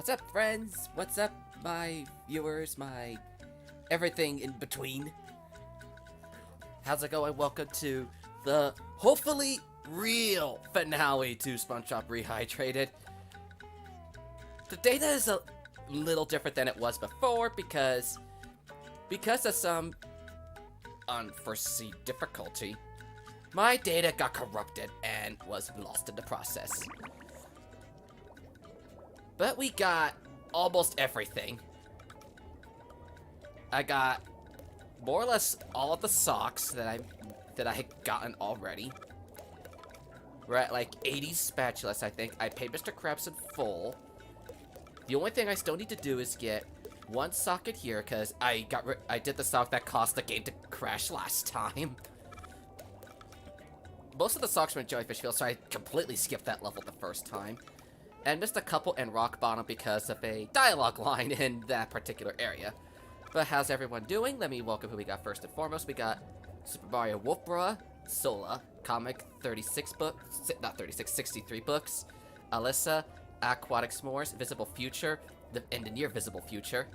What's up, friends? What's up, my viewers, my everything in between? How's it going? Welcome to the hopefully real finale to Spongebob Rehydrated. The data is a little different than it was before because of some unforeseen difficulty, my data got corrupted and was lost in the process. But we got almost everything. I got more or less all of the socks that I had gotten already. We're at like 80 spatulas, I think. I paid Mr. Krabs in full. The only thing I still need to do is get one socket here, because I did the sock that caused the game to crash last time. Most of the socks were in Jellyfish Field, so I completely skipped that level the first time. And missed a couple in Rock Bottom because of a dialogue line in that particular area. But how's everyone doing? Let me welcome who we got first and foremost. We got Super Mario Wolfbra, Sola, Comic 36 books, not 36, 63 books, Alyssa, Aquatic S'mores, Visible Future, and the Near Visible Future,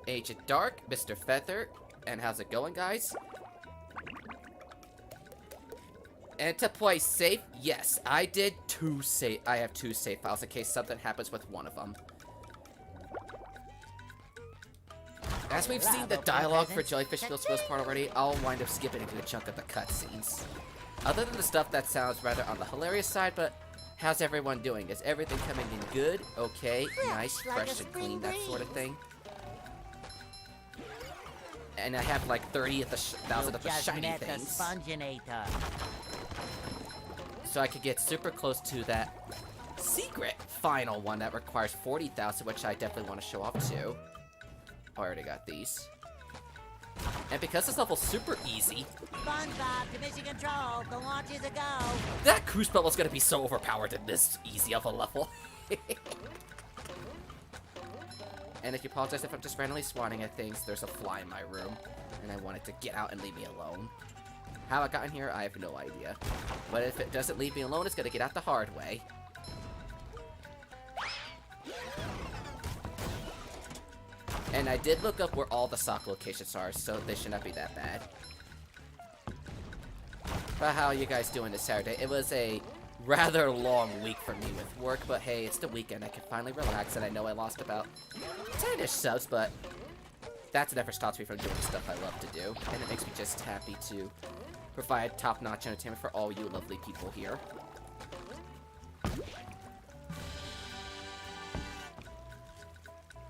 Agent Dark, Mr. Feather, and how's it going, guys? And to play safe, yes, I have two save files in case something happens with one of them. As we've seen the dialogue for Jellyfish Field's most part already, I'll wind up skipping a good chunk of the cutscenes. Other than the stuff that sounds rather on the hilarious side, but how's everyone doing? Is everything coming in good? Okay, nice, fresh and clean, that sort of thing. And I have like 30,000 of the shiny things. So I could get super close to that secret final one that requires 40,000, which I definitely want to show off too. I already got these. And because this level's super easy, Spongebob to mission control, the launch is a go. that cruise level's gonna be so overpowered in this easy of a level. And if you apologize if I'm just randomly swatting at things, there's a fly in my room, and I want it to get out and leave me alone. How I got in here, I have no idea. But if it doesn't leave me alone, it's gonna get out the hard way. And I did look up where all the sock locations are, so they should not be that bad. But how are you guys doing this Saturday? It was a rather long week for me with work, but hey, it's the weekend. I can finally relax, and I know I lost about 10-ish subs, but that never stops me from doing the stuff I love to do. And it makes me just happy to provide top-notch entertainment for all you lovely people here.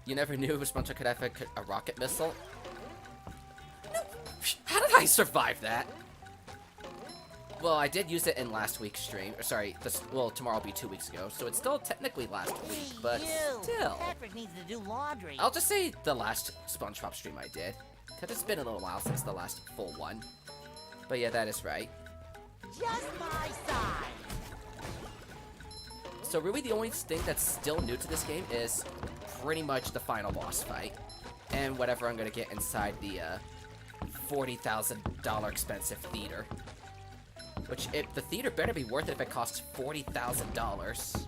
You never knew Spongebob could have a rocket missile? How did I survive that? Well, I did use it in last week's stream. Sorry, well, tomorrow will be 2 weeks ago, so it's still technically last week, but still. Patrick needs to do laundry. I'll just say the last SpongeBob stream I did, because it's been a little while since the last full one. But yeah, that is right. Just my side. So really the only thing that's still new to this game is pretty much the final boss fight. And whatever I'm going to get inside the $40,000 expensive theater. Which, the theater better be worth it if it costs $40,000.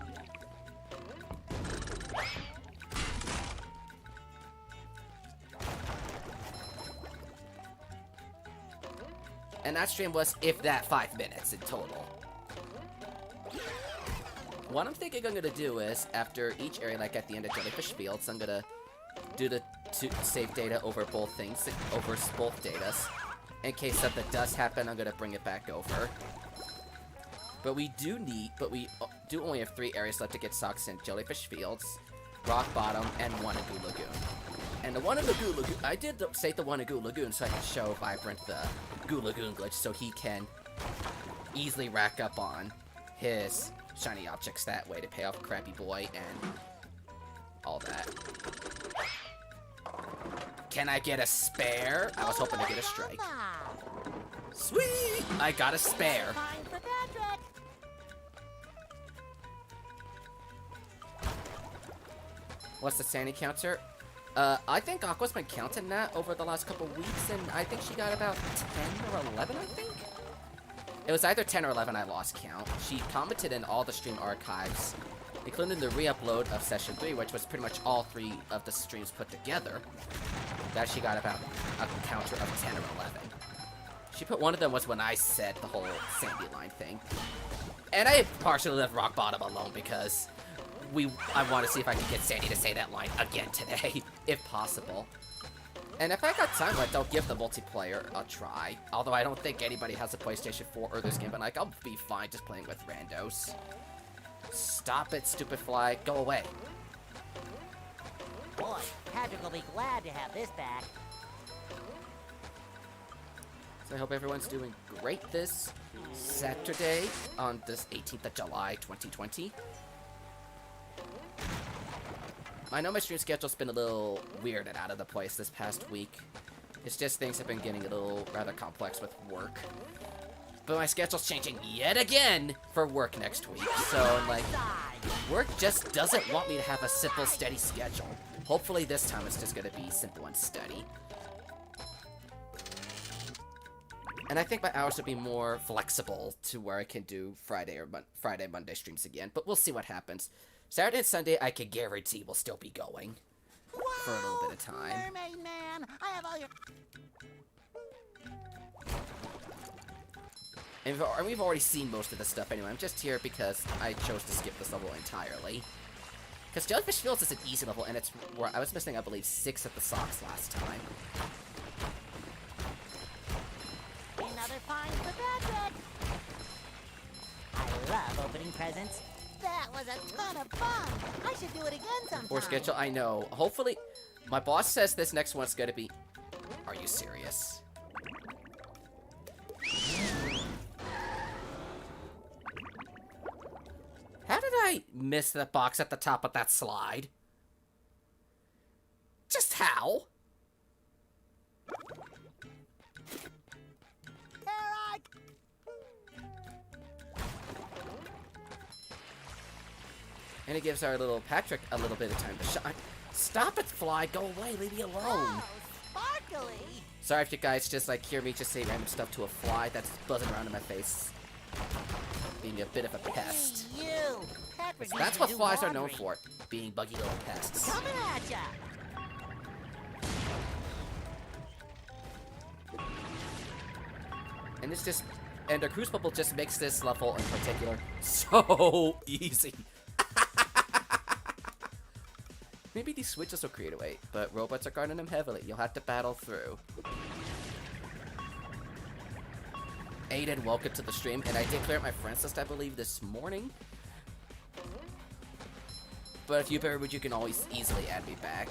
And that stream was, if that, 5 minutes in total. What I'm thinking I'm gonna do is, after each area, like at the end of Jellyfish Fields, I'm gonna do the save data over both things, over both datas. In case something does happen, I'm gonna bring it back over. But we do only have 3 areas left to get socks in: Jellyfish Fields, Rock Bottom, and Wanagoo Lagoon. And the Wanagoo Lagoon, I did say the Wanagoo Lagoon so I can show Vibrant the Goo Lagoon glitch so he can easily rack up on his shiny objects that way to pay off Crappy Boy and all that. Can I get a spare? I was hoping to get a strike. Sweet! I got a spare. Fine for Patrick. What's the sandy counter? I think Aqua's been counting that over the last couple weeks, and I think she got about 10 or 11, I think? It was either 10 or 11, I lost count. She commented in all the stream archives including the re-upload of Session 3, which was pretty much all 3 of the streams put together, that she got about a counter of 10 or 11. She put one of them was when I said the whole Sandy line thing. And I partially left Rock Bottom alone because I want to see if I can get Sandy to say that line again today, if possible. And if I got time left, I'll give the multiplayer a try. Although I don't think anybody has a PlayStation 4 or this game, but like, I'll be fine just playing with randos. Stop it, stupid fly. Go away. Boy, Patrick will be glad to have this back. So I hope everyone's doing great this Saturday on this 18th of July, 2020. I know my stream schedule's been a little weird and out of the place this past week. It's just things have been getting a little rather complex with work. But my schedule's changing yet again for work next week. So, like, work just doesn't want me to have a simple, steady schedule. Hopefully this time it's just gonna be simple and steady. And I think my hours will be more flexible to where I can do Friday, Monday streams again. But we'll see what happens. Saturday and Sunday, I can guarantee will still be going for a little bit of time. Mermaid Man, I have all your... And we've already seen most of this stuff anyway. I'm just here because I chose to skip this level entirely. Because Jellyfish Fields is an easy level, and it's where I was missing, I believe, 6 of the socks last time. Another find for Patrick! I love opening presents. That was a ton of fun! I should do it again sometime. Poor schedule, I know. Hopefully, my boss says this next one's gonna be... Are you serious? How did I miss the box at the top of that slide? Just how? And it gives our little Patrick a little bit of time to shine. Stop it, fly! Go away! Leave me alone! Oh, sparkly! Sorry if you guys just like hear me just say random stuff to a fly that's buzzing around in my face. Being a bit of a pest. Hey, you! Patrick needs That's to what do flies are laundry. known for. Being buggy little pests. Coming at ya! And it's just... And the cruise bubble just makes this level in particular so easy. Maybe these switches will create a way, but robots are guarding them heavily. You'll have to battle through. Aiden, welcome to the stream. And I did clear up my friends list, I believe, this morning. But if you Burridge, you can always easily add me back.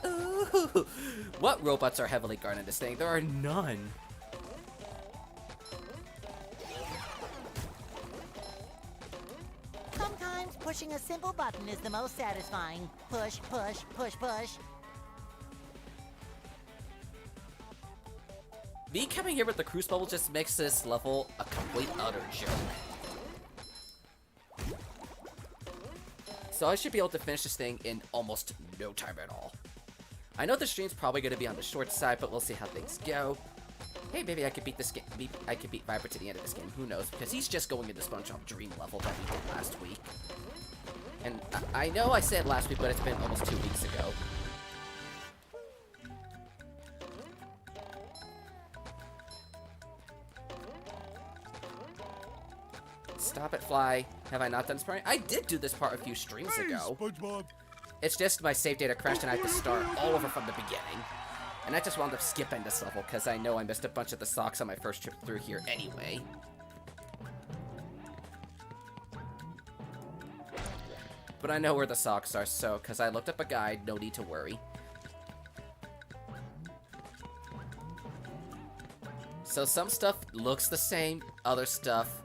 Ooh, what robots are heavily guarding this thing? There are none. Sometimes pushing a simple button is the most satisfying. Push, push, push, push. Me coming here with the cruise bubble just makes this level a complete utter joke. So I should be able to finish this thing in almost no time at all. I know the stream's probably going to be on the short side, but we'll see how things go. Hey, maybe I could beat this game. I could beat Viper to the end of this game. Who knows? Because he's just going into SpongeBob Dream level that we did last week. And I know I said last week, but it's been almost 2 weeks ago. Stop it, fly. Have I not done this part? I did do this part a few streams ago. SpongeBob. It's just my save data crashed and I have to start all over from the beginning. And I just wound up skipping this level because I know I missed a bunch of the socks on my first trip through here anyway. But I know where the socks are, so because I looked up a guide, no need to worry. So some stuff looks the same, other stuff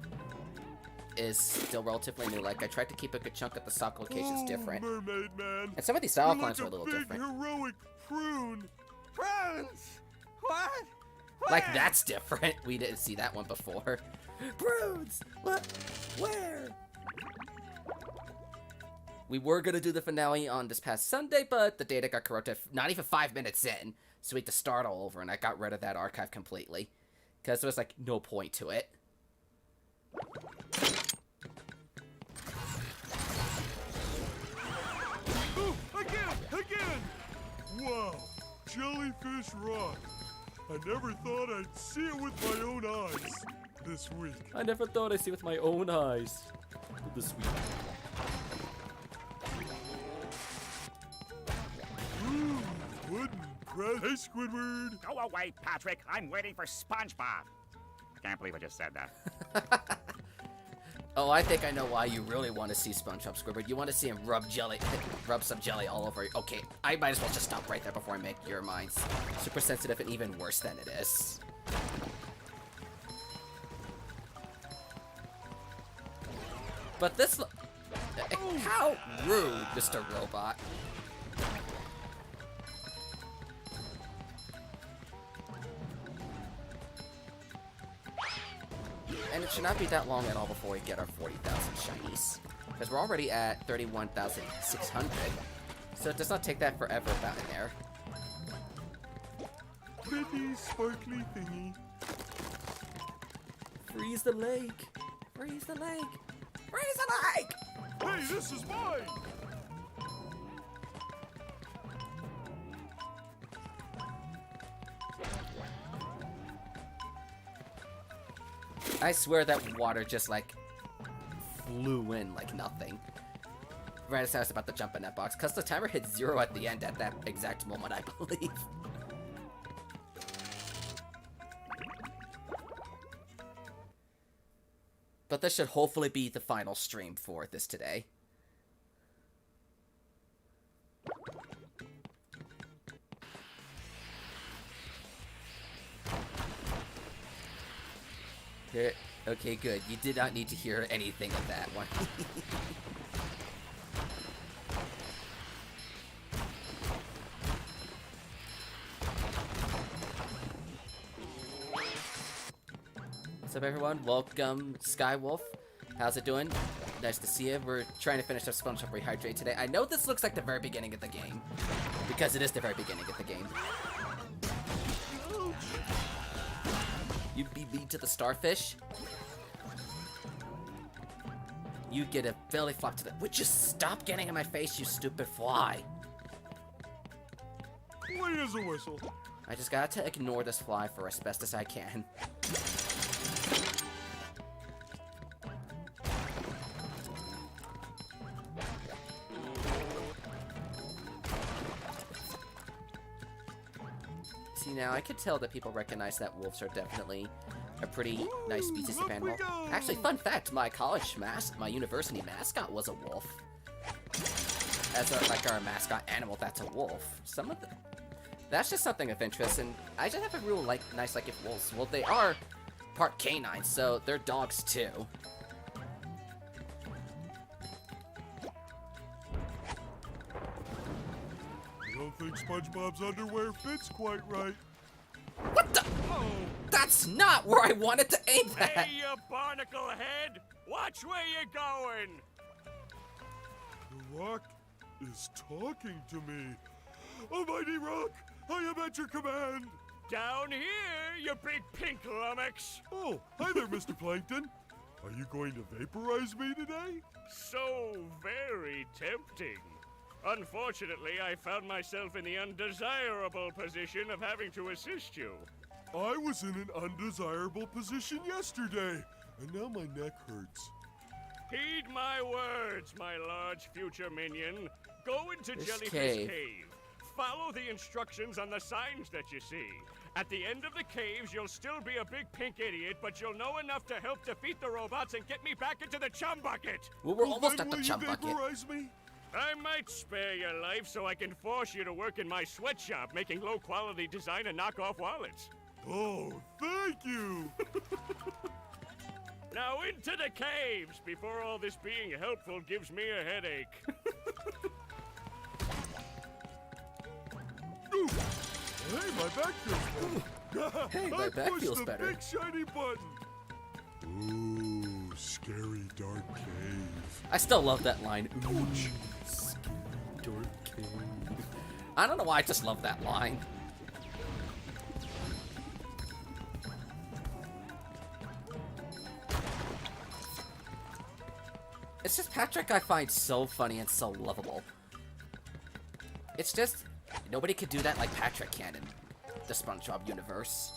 is still relatively new. Like I tried to keep a good chunk of the sock locations different. Mermaid Man. And some of these style You're lines like are a little big, different. heroic prune. Prunes. What? Like, that's different. We didn't see that one before. Prunes! What? Where? We were gonna do the finale on this past Sunday, but the data got corrupted not even 5 minutes in. So we had to start all over, and I got rid of that archive completely. Because there was, like, no point to it. Wow, jellyfish rock. I never thought I'd see it with my own eyes this week. I never thought I'd see it with my own eyes this week. Pudding. Hey, Squidward. Go away, Patrick. I'm waiting for Spongebob. Can't believe I just said that. Oh, I think I know why you really want to see SpongeBob Squidward. You want to see him rub some jelly all over you. Okay, I might as well just stop right there before I make your minds super sensitive and even worse than it is. But this how rude, Mr. Robot. And it should not be that long at all before we get our 40,000 shinies. Because we're already at 31,600. So it does not take that forever about in there. Pretty sparkly thingy. Freeze the lake! Freeze the lake! Freeze the lake! Hey, this is mine! I swear that water just like flew in like nothing. Right as I was about to jump in that box, because the timer hit 0 at the end at that exact moment, I believe. But this should hopefully be the final stream for this today. Here, okay, good. You did not need to hear anything of that one. What's up, everyone? Welcome, Skywolf. How's it doing? Nice to see you. We're trying to finish our Spongebob Rehydrated today. I know this looks like the very beginning of the game, because it is the very beginning of the game. You beat me to the starfish. You get a belly flop to the— Would you stop getting in my face, you stupid fly? Clean as a whistle. I just got to ignore this fly for as best as I can. See, now I could tell that people recognize that wolves are definitely a pretty nice species of animal. Actually, fun fact, my university mascot was a wolf. As like our mascot animal, that's a wolf. That's just something of interest, and I just have a real nice like if wolves. Well, they are part canine, so they're dogs too. I don't think SpongeBob's underwear fits quite right. What the? Oh. That's not where I wanted to aim at. Hey, you barnacle head! Watch where you're going! The rock is talking to me. Almighty Rock, I am at your command. Down here, you big pink lummox! Oh, hi there, Mr. Plankton. Are you going to vaporize me today? So very tempting. Unfortunately, I found myself in the undesirable position of having to assist you. I was in an undesirable position yesterday, and now my neck hurts. Heed my words, my large future minion. Go into This Jellyfish cave. Cave. Follow the instructions on the signs that you see. At the end of the caves, you'll still be a big pink idiot, but you'll know enough to help defeat the robots and get me back into the chum bucket. Well, we're Well, almost then at the will chum you bucket. vaporize me? I might spare your life so I can force you to work in my sweatshop making low-quality design and knockoff wallets. Oh, thank you. Now into the caves before all this being helpful gives me a headache. Ooh. Hey, my back feels better. Hey, my I back pushed feels the better. big shiny button. Ooh, scary dark cave. I still love that line. Ooh, scary dark cave. I don't know why I just love that line. It's just Patrick I find so funny and so lovable. It's just Nobody could do that like Patrick can in the SpongeBob universe.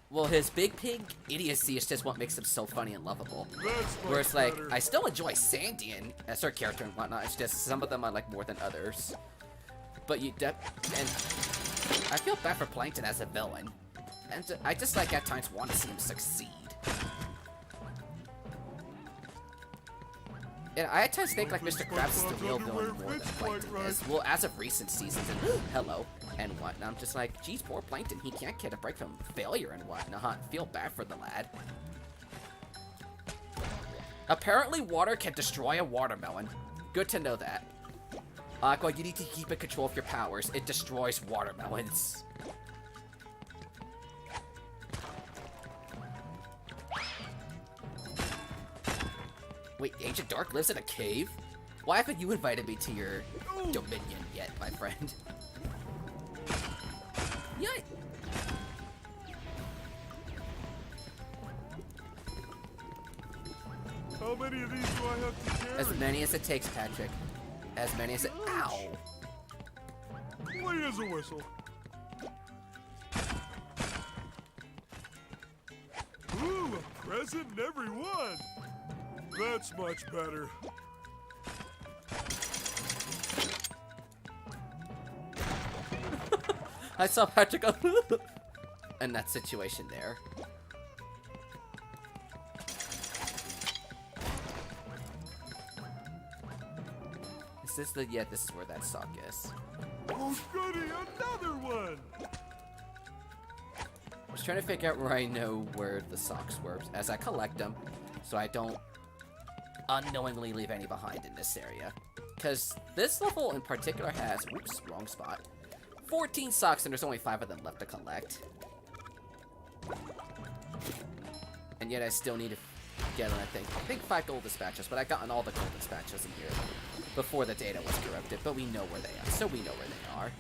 Well, his big pig idiocy is just what makes him so funny and lovable. Whereas, like, I still enjoy Sandy and as her character and whatnot. It's just some of them I like more than others. But and I feel bad for Plankton as a villain, and I just like at times want to see him succeed. And I at times think like Mr. Krabs is the real villain more than Plankton is. Well, as of recent seasons and Hello and whatnot, I'm just like, geez, poor Plankton, he can't get a break from failure and whatnot. Feel bad for the lad. Apparently, water can destroy a watermelon. Good to know that. Aqua, you need to keep in control of your powers. It destroys watermelons. Wait, Agent Dark lives in a cave? Why haven't you invited me to your dominion yet, my friend? Yeah. How many of these do I have to carry? As many as it takes, Patrick. As many as it— Ow! Clean as a whistle. Ooh, a present in every one. That's much better. I saw Patrick go in that situation there. Is this the— yeah, this is where that sock is. Oh goody, another one! I was trying to figure out where I know where the socks were as I collect them, so I don't unknowingly leave any behind in this area. Because this level in particular has— oops, wrong spot— 14 socks, and there's only 5 of them left to collect. And yet I still need to get on, I think 5 gold dispatches, but I've gotten all the gold dispatches in here before the data was corrupted, but we know where they are, so we know where they are.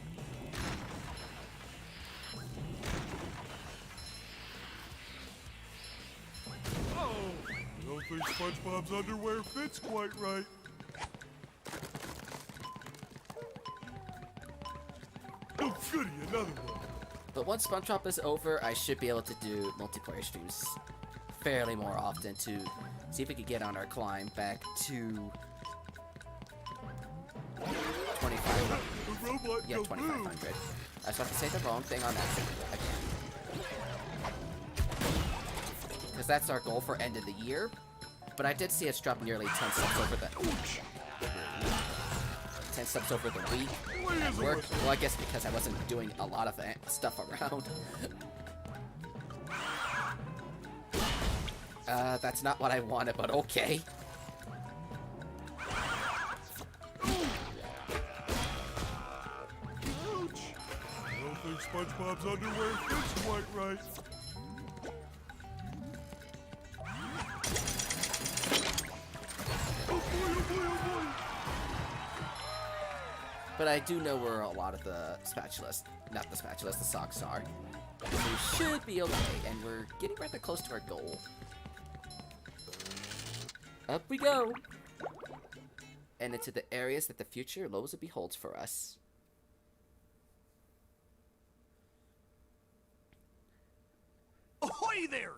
Oh, I don't think SpongeBob's underwear fits quite right. Oh goody, another one. But once SpongeBob is over, I should be able to do multiplayer streams fairly more often to see if we could get on our climb back to 2500. Yeah, 2500. I was about to say the wrong thing on that again. Because that's our goal for end of the year. But I did see us drop nearly 10 steps over the 10 steps over the week. At work. Well, I guess because I wasn't doing a lot of stuff around. That's not what I wanted, but okay. Ouch! I don't think SpongeBob's underwear fits quite right. Oh boy, oh boy, oh boy! But I do know where a lot of the spatulas, not the spatulas, the socks are. So we should be okay, and we're getting rather close to our goal. Up we go! And into the areas that the future Loza beholds for us. Ahoy there!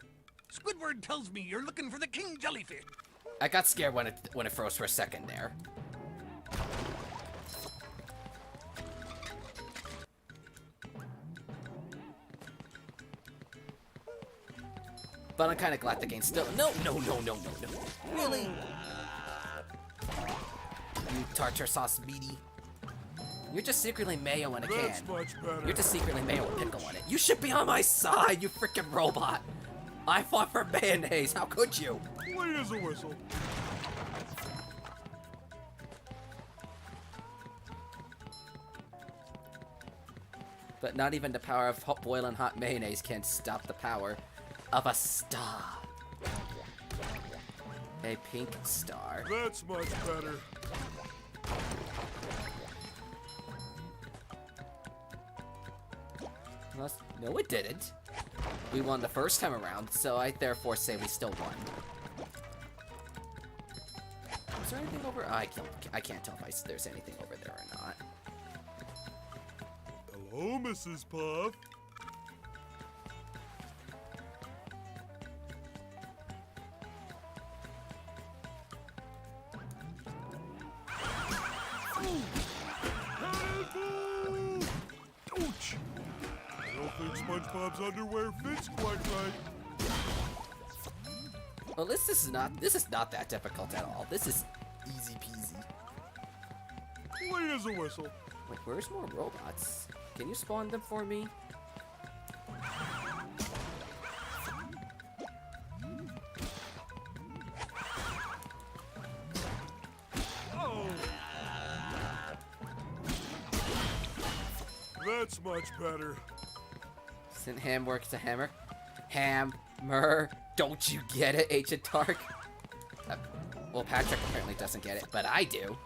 Squidward tells me you're looking for the king jellyfish. I got scared when it froze for a second there. But I'm kind of glad the game's still— no. Really? You tartar sauce meaty. You're just secretly mayo in a can. That's much better. You're just secretly mayo and pickle in it. You should be on my side, you freaking robot. I fought for mayonnaise. How could you? Clean as a whistle. But not even the power of boiling hot mayonnaise can stop the power of a star. A pink star. That's much better. Well, no, it didn't. We won the first time around, so I therefore say we still won. Is there anything over? I can't tell if there's anything over there or not. Hello, Mrs. Puff. Ouch! I don't think SpongeBob's underwear fits quite right. Well, this is not that difficult at all. This is easy peasy. Clean as a whistle. Wait, where's more robots? Can you spawn them for me? Oh! That's much better. Isn't ham work to hammer? Hammer! Don't you get it, Ancient Tark? Well, Patrick apparently doesn't get it, but I do.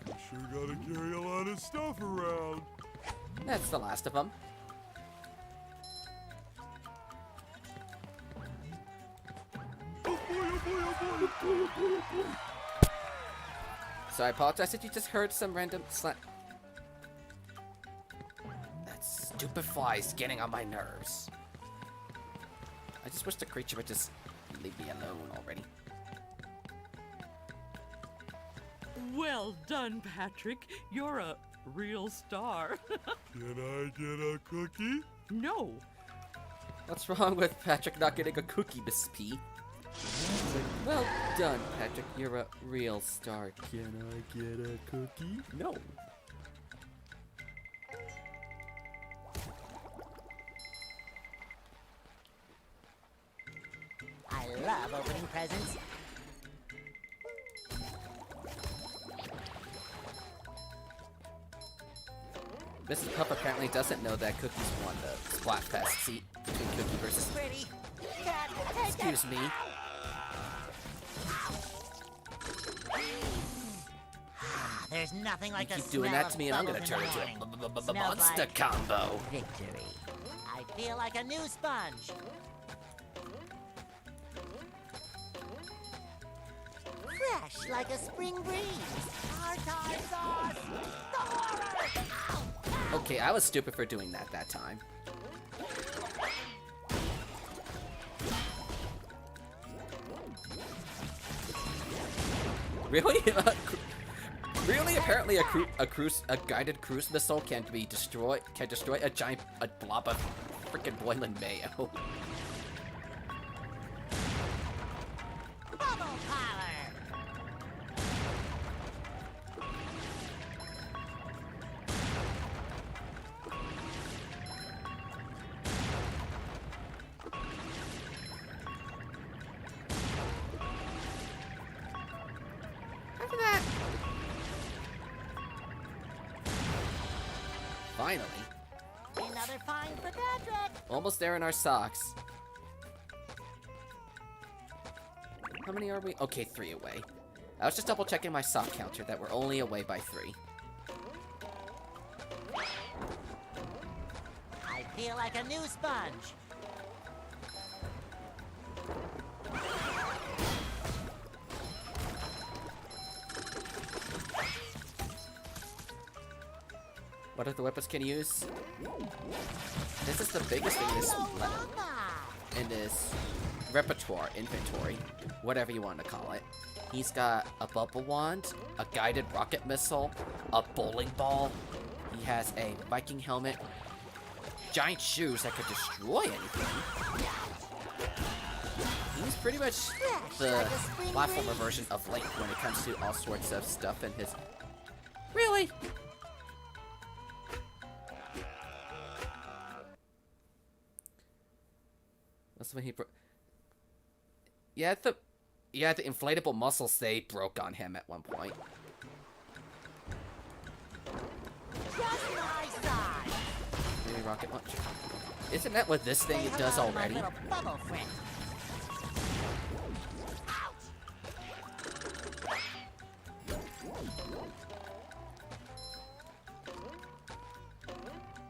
You sure gotta carry a lot of stuff around. That's the last of them. So I apologize if you just heard some random slap. That stupid fly is getting on my nerves. I just wish the creature would just leave me alone already. Well done, Patrick. You're a real star. Can I get a cookie? No. What's wrong with Patrick not getting a cookie, Miss P? Well done, Patrick. You're a real star. Can I get a cookie? No. I love opening presents. Mrs. Puff apparently doesn't know that Cookie's won the Splatfest seat between Cookie versus... Pretty. Cat, take Excuse me. There's nothing like You the keep doing smell that to of me and I'm gonna bubbles turn in into the a morning. Smells monster like combo. victory. I feel like a new sponge. Fresh like a spring breeze. Tartar sauce. The horror. Ow. Ow. Okay, I was stupid for doing that time. Really? Really? Apparently a guided cruise missile can destroy a blob of freaking boiling mayo. Bubble power. After that. Finally. Another find for Patrick. Almost there in our socks. How many are we? Okay, 3 away. I was just double checking my sock counter that we're only away by 3. I feel like a new sponge. What other weapons can you use? This is the biggest thing in this repertoire, inventory, whatever you want to call it. He's got a bubble wand, a guided rocket missile, a bowling ball. He has a Viking helmet, giant shoes that could destroy anything. He's pretty much the platformer version of Link when it comes to all sorts of stuff in his... Really? That's when he broke. Yeah, the inflatable muscles, they broke on him at one point. Just my size. Maybe rocket launcher. Isn't that what this thing Say does hello to my already? little bubble friend.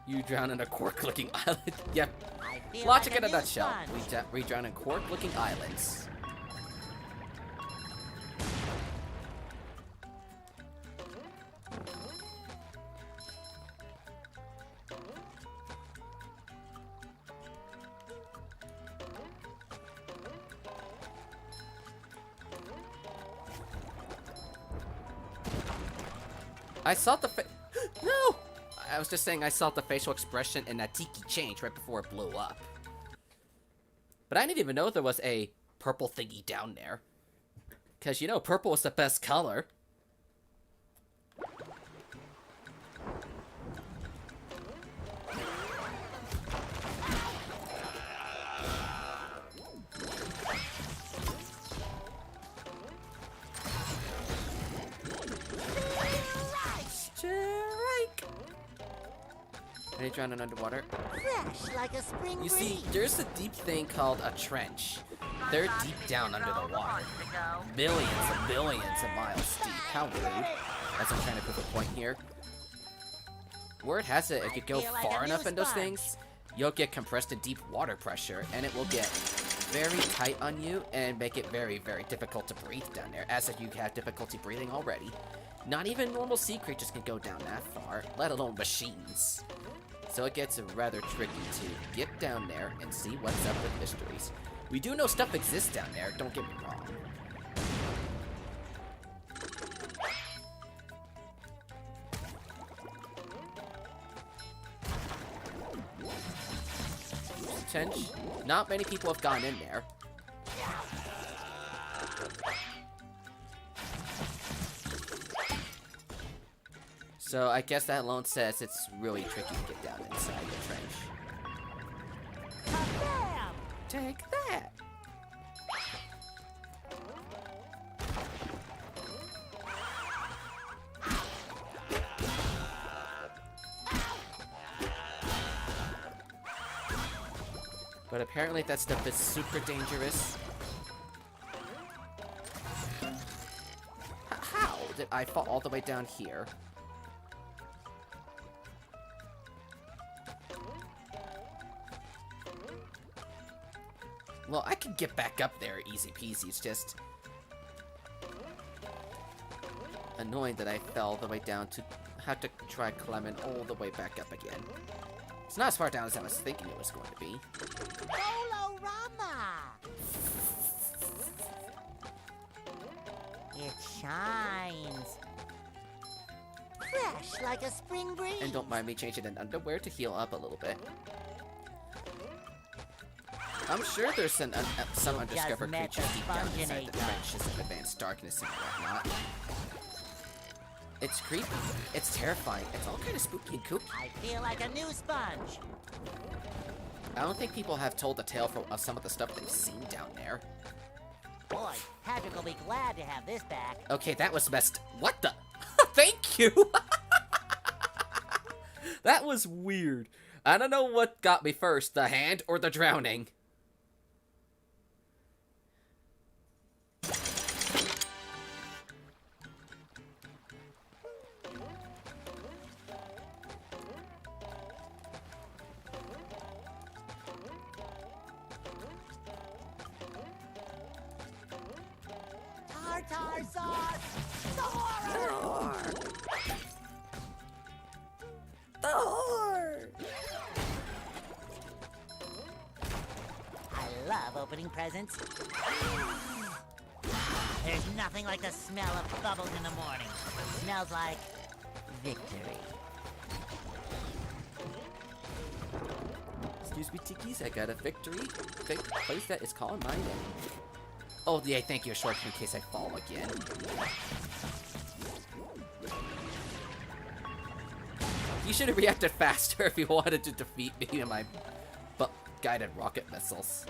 You drown in a cork-looking island. Yep. I feel Logic like in a new nutshell. sponge. We drown in cork-looking islands. I saw the No! I was just saying I saw the facial expression in that tiki change right before it blew up. But I didn't even know there was a purple thingy down there. Because, you know, purple is the best color. Strike! Are you drowning underwater? Fresh like a spring You breeze. see, there's a deep thing called a trench. They're deep down under the water. Millions and billions of miles deep. How rude. As I'm trying to prove a point here. Word has it, if you go feel like far a enough new in those sponge. things, you'll get compressed in deep water pressure, and it will get very tight on you and make it very, very difficult to breathe down there, as if you have difficulty breathing already. Not even normal sea creatures can go down that far, let alone machines. So it gets rather tricky to get down there and see what's up with mysteries. We do know stuff exists down there, don't get me wrong. Trench, not many people have gone in there. So I guess that alone says it's really tricky to get down inside the trench. Kabam! Take that! But apparently that stuff is super dangerous. How did I fall all the way down here? Well, I can get back up there easy peasy. It's just annoying that I fell all the way down to have to try climbing all the way back up again. It's not as far down as I was thinking it was going to be. Bolorama! It shines. Fresh like a spring breeze. And don't mind me changing in underwear to heal up a little bit. I'm sure there's some undiscovered met creatures the deep down inside the Sponginator. trenches of advanced darkness and whatnot. It's creepy. It's terrifying. It's all kind of spooky and kooky. I feel like a new sponge. I don't think people have told the tale of some of the stuff they've seen down there. Boy, Patrick will be glad to have this back. Okay, that was messed. What the? Thank you! That was weird. I don't know what got me first, the hand or the drowning. Tartar sauce! The horror! I love opening presents. There's nothing like the smell of bubbles in the morning. Smells like victory. Excuse me, Tikis, I got a victory. Place that is calling my name. Oh, yeah, thank you, Short, in case I fall again. You should have reacted faster if you wanted to defeat me and my guided rocket missiles.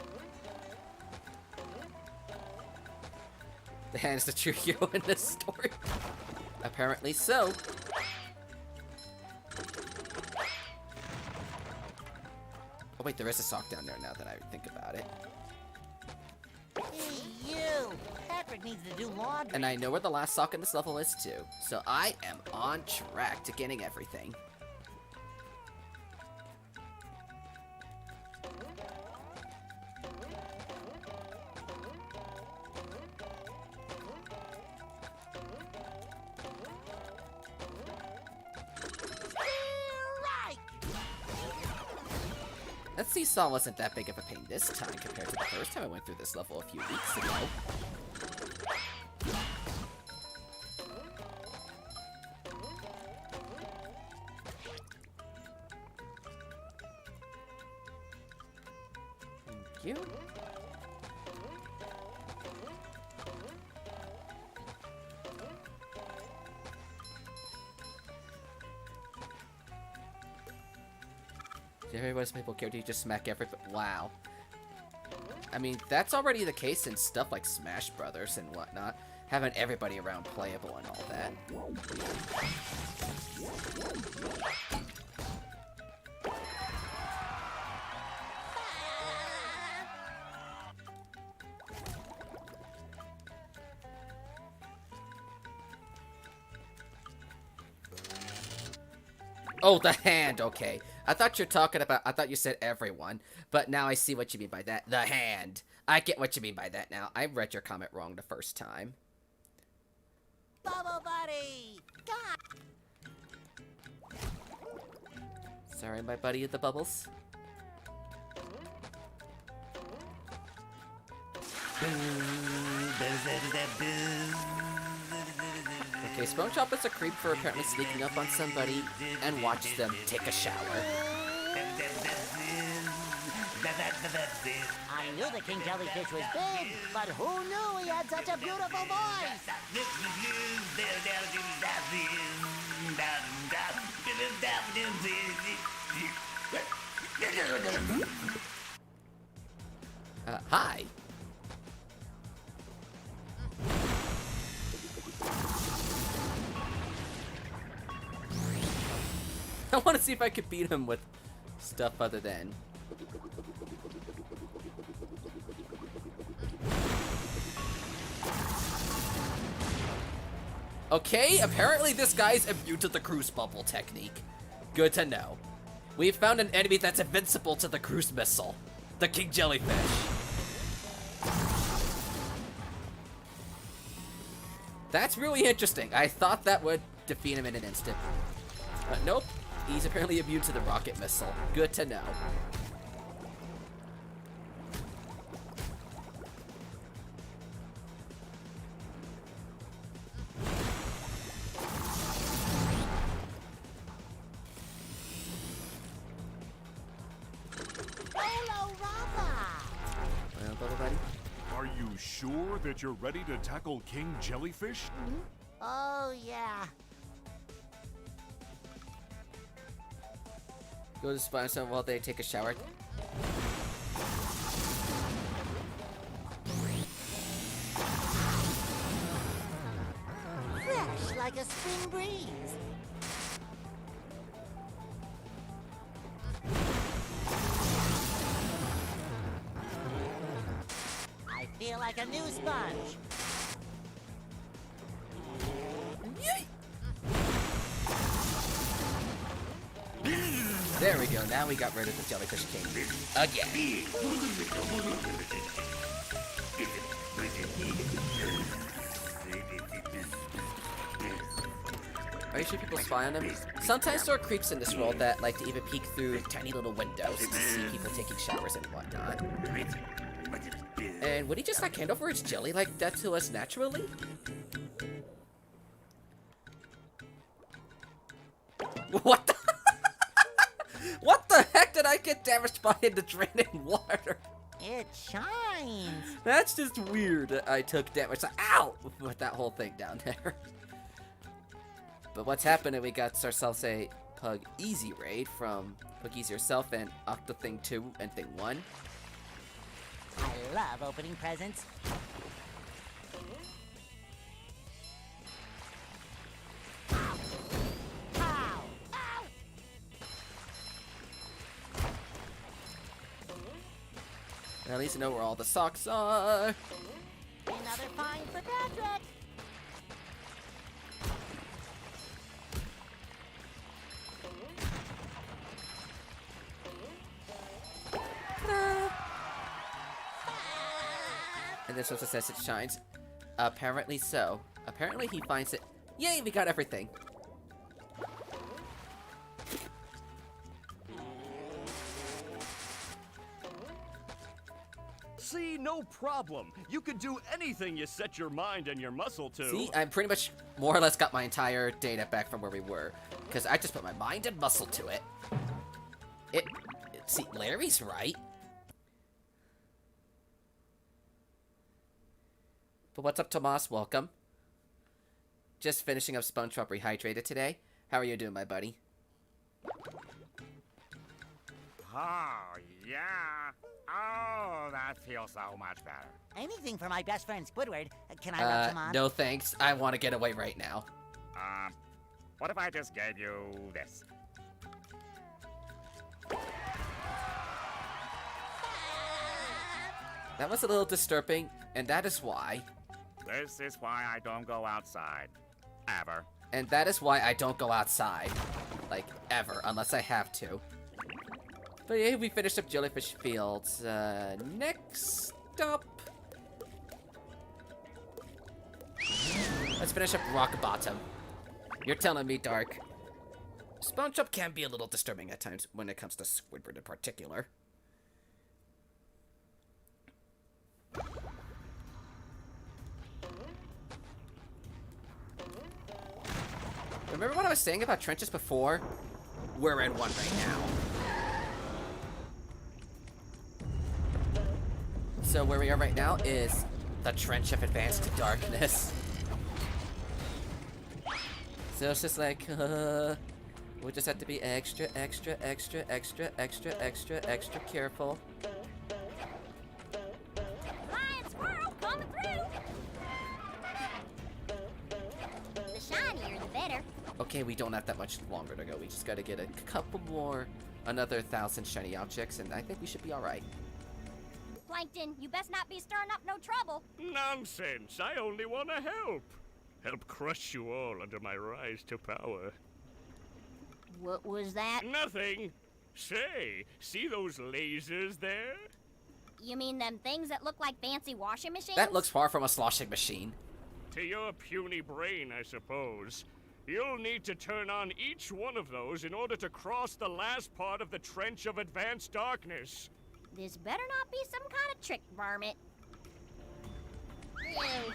The hand is the true hero in this story. Apparently so. Oh wait, there is a sock down there now that I think about it. Hey, you! Patrick needs to do laundry. And I know where the last sock in this level is too. So I am on track to getting everything. Seesaw wasn't that big of a pain this time compared to the first time I went through this level a few weeks ago. Thank you. Everybody's playable character, you just smack everybody. Wow. I mean, that's already the case in stuff like Smash Brothers and whatnot. Having everybody around playable and all that. Oh, the hand, okay. I thought you said everyone, but now I see what you mean by that. The hand. I get what you mean by that now. I read your comment wrong the first time. Bubble buddy! God! Sorry, my buddy with the bubbles. Okay, Spongebob is a creep for apparently sneaking up on somebody and watch them take a shower. I knew the king jellyfish was big, but who knew he had such a beautiful voice? Hi. I want to see if I could beat him with stuff other than... Okay, apparently this guy's immune to the cruise bubble technique. Good to know. We've found an enemy that's invincible to the cruise missile. The king jellyfish. That's really interesting. I thought that would defeat him in an instant. But nope. He's apparently immune to the rocket missile. Good to know. Well, Bubble Buddy? Are you sure that you're ready to tackle King Jellyfish? Oh, yeah. Go to spawn some while they take a shower. Fresh like a spring breeze. I feel like a new sponge. There we go, now we got rid of the Jellyfish King. Again. Are you sure people spy on him? Sometimes there are creeps in this world that like to even peek through tiny little windows to see people taking showers and whatnot. And would he just like hand over his jelly like that to us naturally? What the? What the heck did I get damaged by in the draining water? It shines. That's just weird. I took damage. Like, ow! With that whole thing down there. But what's happening? We got ourselves a Pug Easy raid from Pug Easy herself and Octa Thing 2 and Thing 1. I love opening presents. Ow! Ow! At least I know where all the socks are. Another find for Patrick. And this also says it shines. Apparently so. Apparently he finds it. Yay, we got everything. See, no problem. You could do anything you set your mind and your muscle to. See, I pretty much more or less got my entire data back from where we were. Because I just put my mind and muscle to it. See, Larry's right. But what's up, Tomas? Welcome. Just finishing up Spongebob Rehydrated today. How are you doing, my buddy? Oh, yeah. Oh, that feels so much better. Anything for my best friend Squidward. Can I rub some on? No thanks. I want to get away right now. What if I just gave you this? That was a little disturbing, and that is why. This is why I don't go outside. Ever. And that is why I don't go outside. Like, ever, unless I have to. But yeah, we finished up Jellyfish Fields. Next up... let's finish up Rock Bottom. You're telling me, Dark. Spongebob can be a little disturbing at times when it comes to Squidward in particular. Remember what I was saying about trenches before? We're in one right now. So where we are right now is the Trench of Advanced Darkness. So it's just like, we just have to be extra careful. Lion squirrel coming through. The shinier, the better. Okay, we don't have that much longer to go. We just gotta get a couple more, another 1,000 shiny objects, and I think we should be alright. Plankton, you best not be stirring up no trouble. Nonsense. I only want to help. Help crush you all under my rise to power. What was that? Nothing. Say, see those lasers there? You mean them things that look like fancy washing machines? That looks far from a sloshing machine. To your puny brain, I suppose. You'll need to turn on each one of those in order to cross the last part of the Trench of Advanced Darkness. This better not be some kind of trick, varmint. Ew.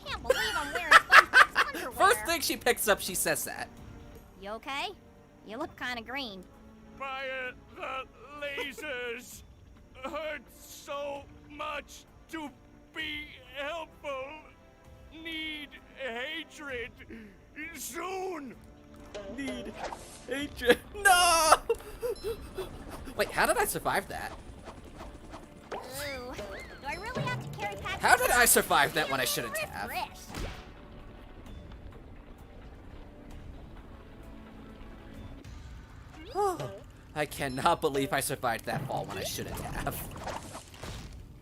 Can't believe I'm wearing SpongeBob's underwear. First thing she picks up, she says that. You okay? You look kind of green. Fire the lasers! Hurts so much to be helpful. Need hatred soon. Need hatred. No! Wait, how did I survive that? Ooh. Do I really have to carry Patrick? How did I survive that when I shouldn't have? Refresh. I cannot believe I survived that fall when I shouldn't have.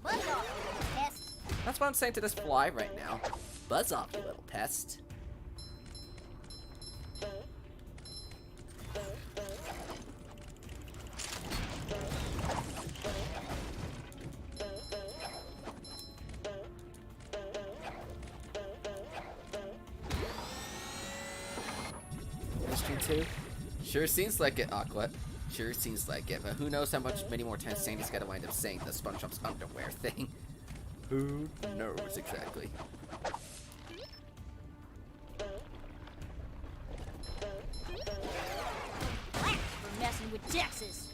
Buzz off, you pest. That's what I'm saying to this fly right now. Buzz off, you little pest. Mystery 2? Sure seems like it, Aqua. Sure seems like it, but who knows how many more times Sandy's gotta wind up saying the SpongeBob's underwear thing. Who knows exactly? Blast for messing with Texas.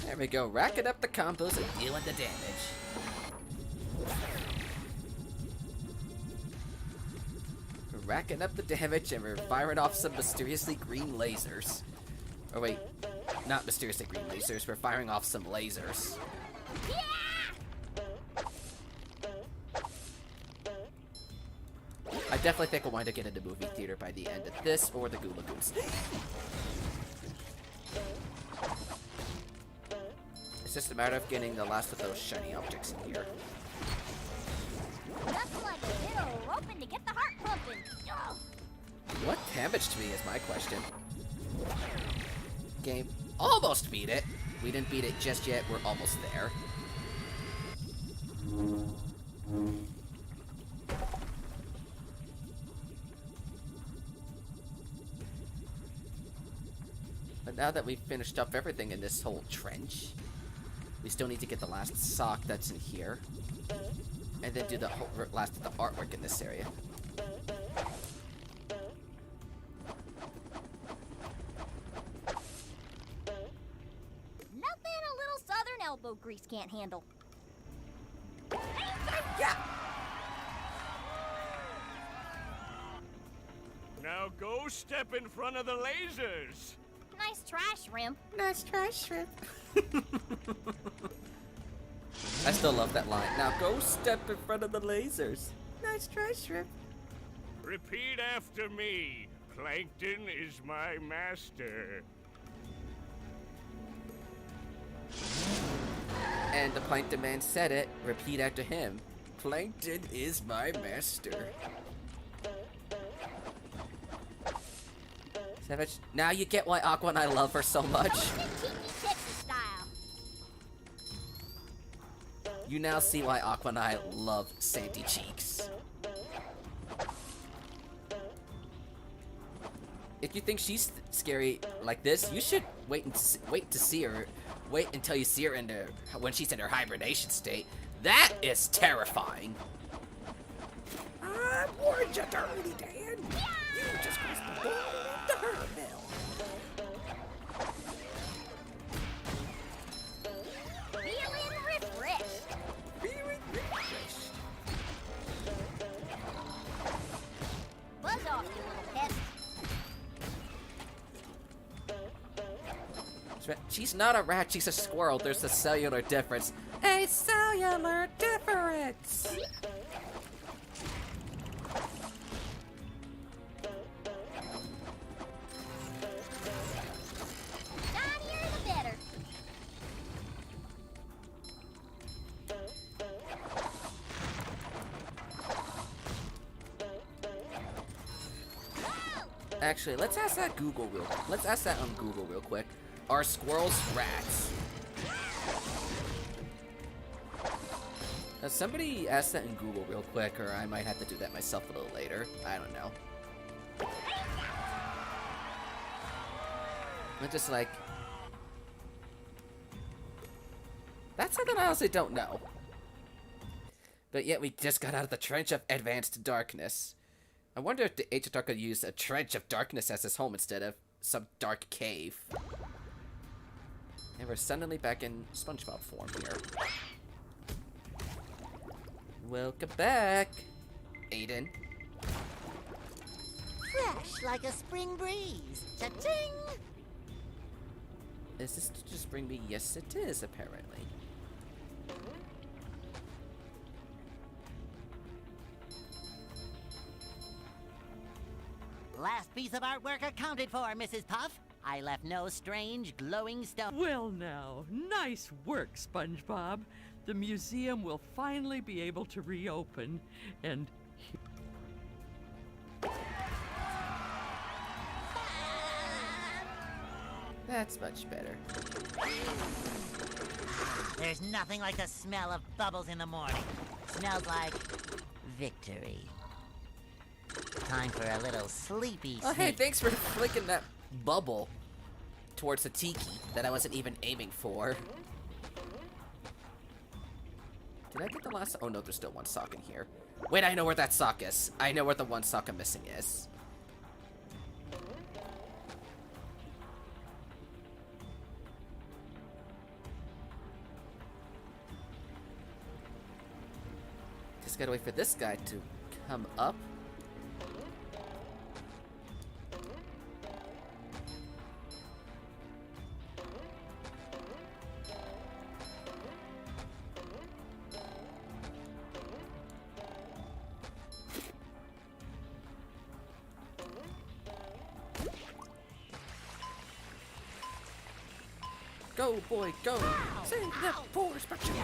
There we go, racking up the combos and dealing the damage. We're racking up the damage and we're firing off some mysteriously green lasers. Oh wait, not mysteriously green lasers, we're firing off some lasers. I definitely think we'll wind up getting the movie theater by the end of this or the Goo Lagoons. It's just a matter of getting the last of those shiny objects in here. Looks like a little roping to get the heart pumping. Ugh. What damaged me is my question. Game almost beat it. We didn't beat it just yet, we're almost there. now that we've finished up everything in this whole trench, we still need to get the last sock that's in here. And then do the whole last of the artwork in this area. Nothing a little southern elbow grease can't handle. Yeah! Now go step in front of the lasers. Nice try, Shrimp. Nice try, Shrimp. I still love that line. Now go step in front of the lasers. Nice try, Shrimp. Repeat after me. Plankton is my master. And the Plankton Man said it. Repeat after him. Plankton is my master. Savage. Now you get why Aqua and I love her so much. Toasted tiki Texas style. You now see why Aqua and I love Sandy Cheeks. If you think she's scary like this, you should wait to see her. Wait until you see her when she's in her hibernation state. That is terrifying. I warned you, Dirty Dan. You just crossed the border into her mill. Feeling refreshed. Feeling refreshed. Buzz off, you little pest. She's not a rat, she's a squirrel. There's a cellular difference. A cellular difference! Shinier the better. Actually, let's ask that Google real quick. Let's ask that on Google real quick. Are squirrels rats? Now somebody ask that in Google real quick, or I might have to do that myself a little later. I don't know. I'm just like... That's something I honestly don't know. But yet we just got out of the Trench of Advanced Darkness. I wonder if the Age of Dark could use a Trench of Darkness as his home instead of some dark cave. And we're suddenly back in Spongebob form here. Welcome back, Aiden. Fresh like a spring breeze. Cha-ching! Is this to just bring me? Yes, it is, apparently. Last piece of artwork accounted for, Mrs. Puff. I left no strange glowing stone. Well now, nice work, SpongeBob. The museum will finally be able to reopen, and That's much better. There's nothing like the smell of bubbles in the morning. Smells like victory. Time for a little sleepy Oh, hey, sneak. thanks for flicking that bubble towards the tiki that I wasn't even aiming for. Did I get the last? Oh no, there's still one sock in here. Wait, I know where that sock is. I know where the one sock I'm missing is. Just gotta wait for this guy to come up. Go, boy, go! Save the poor spectrum!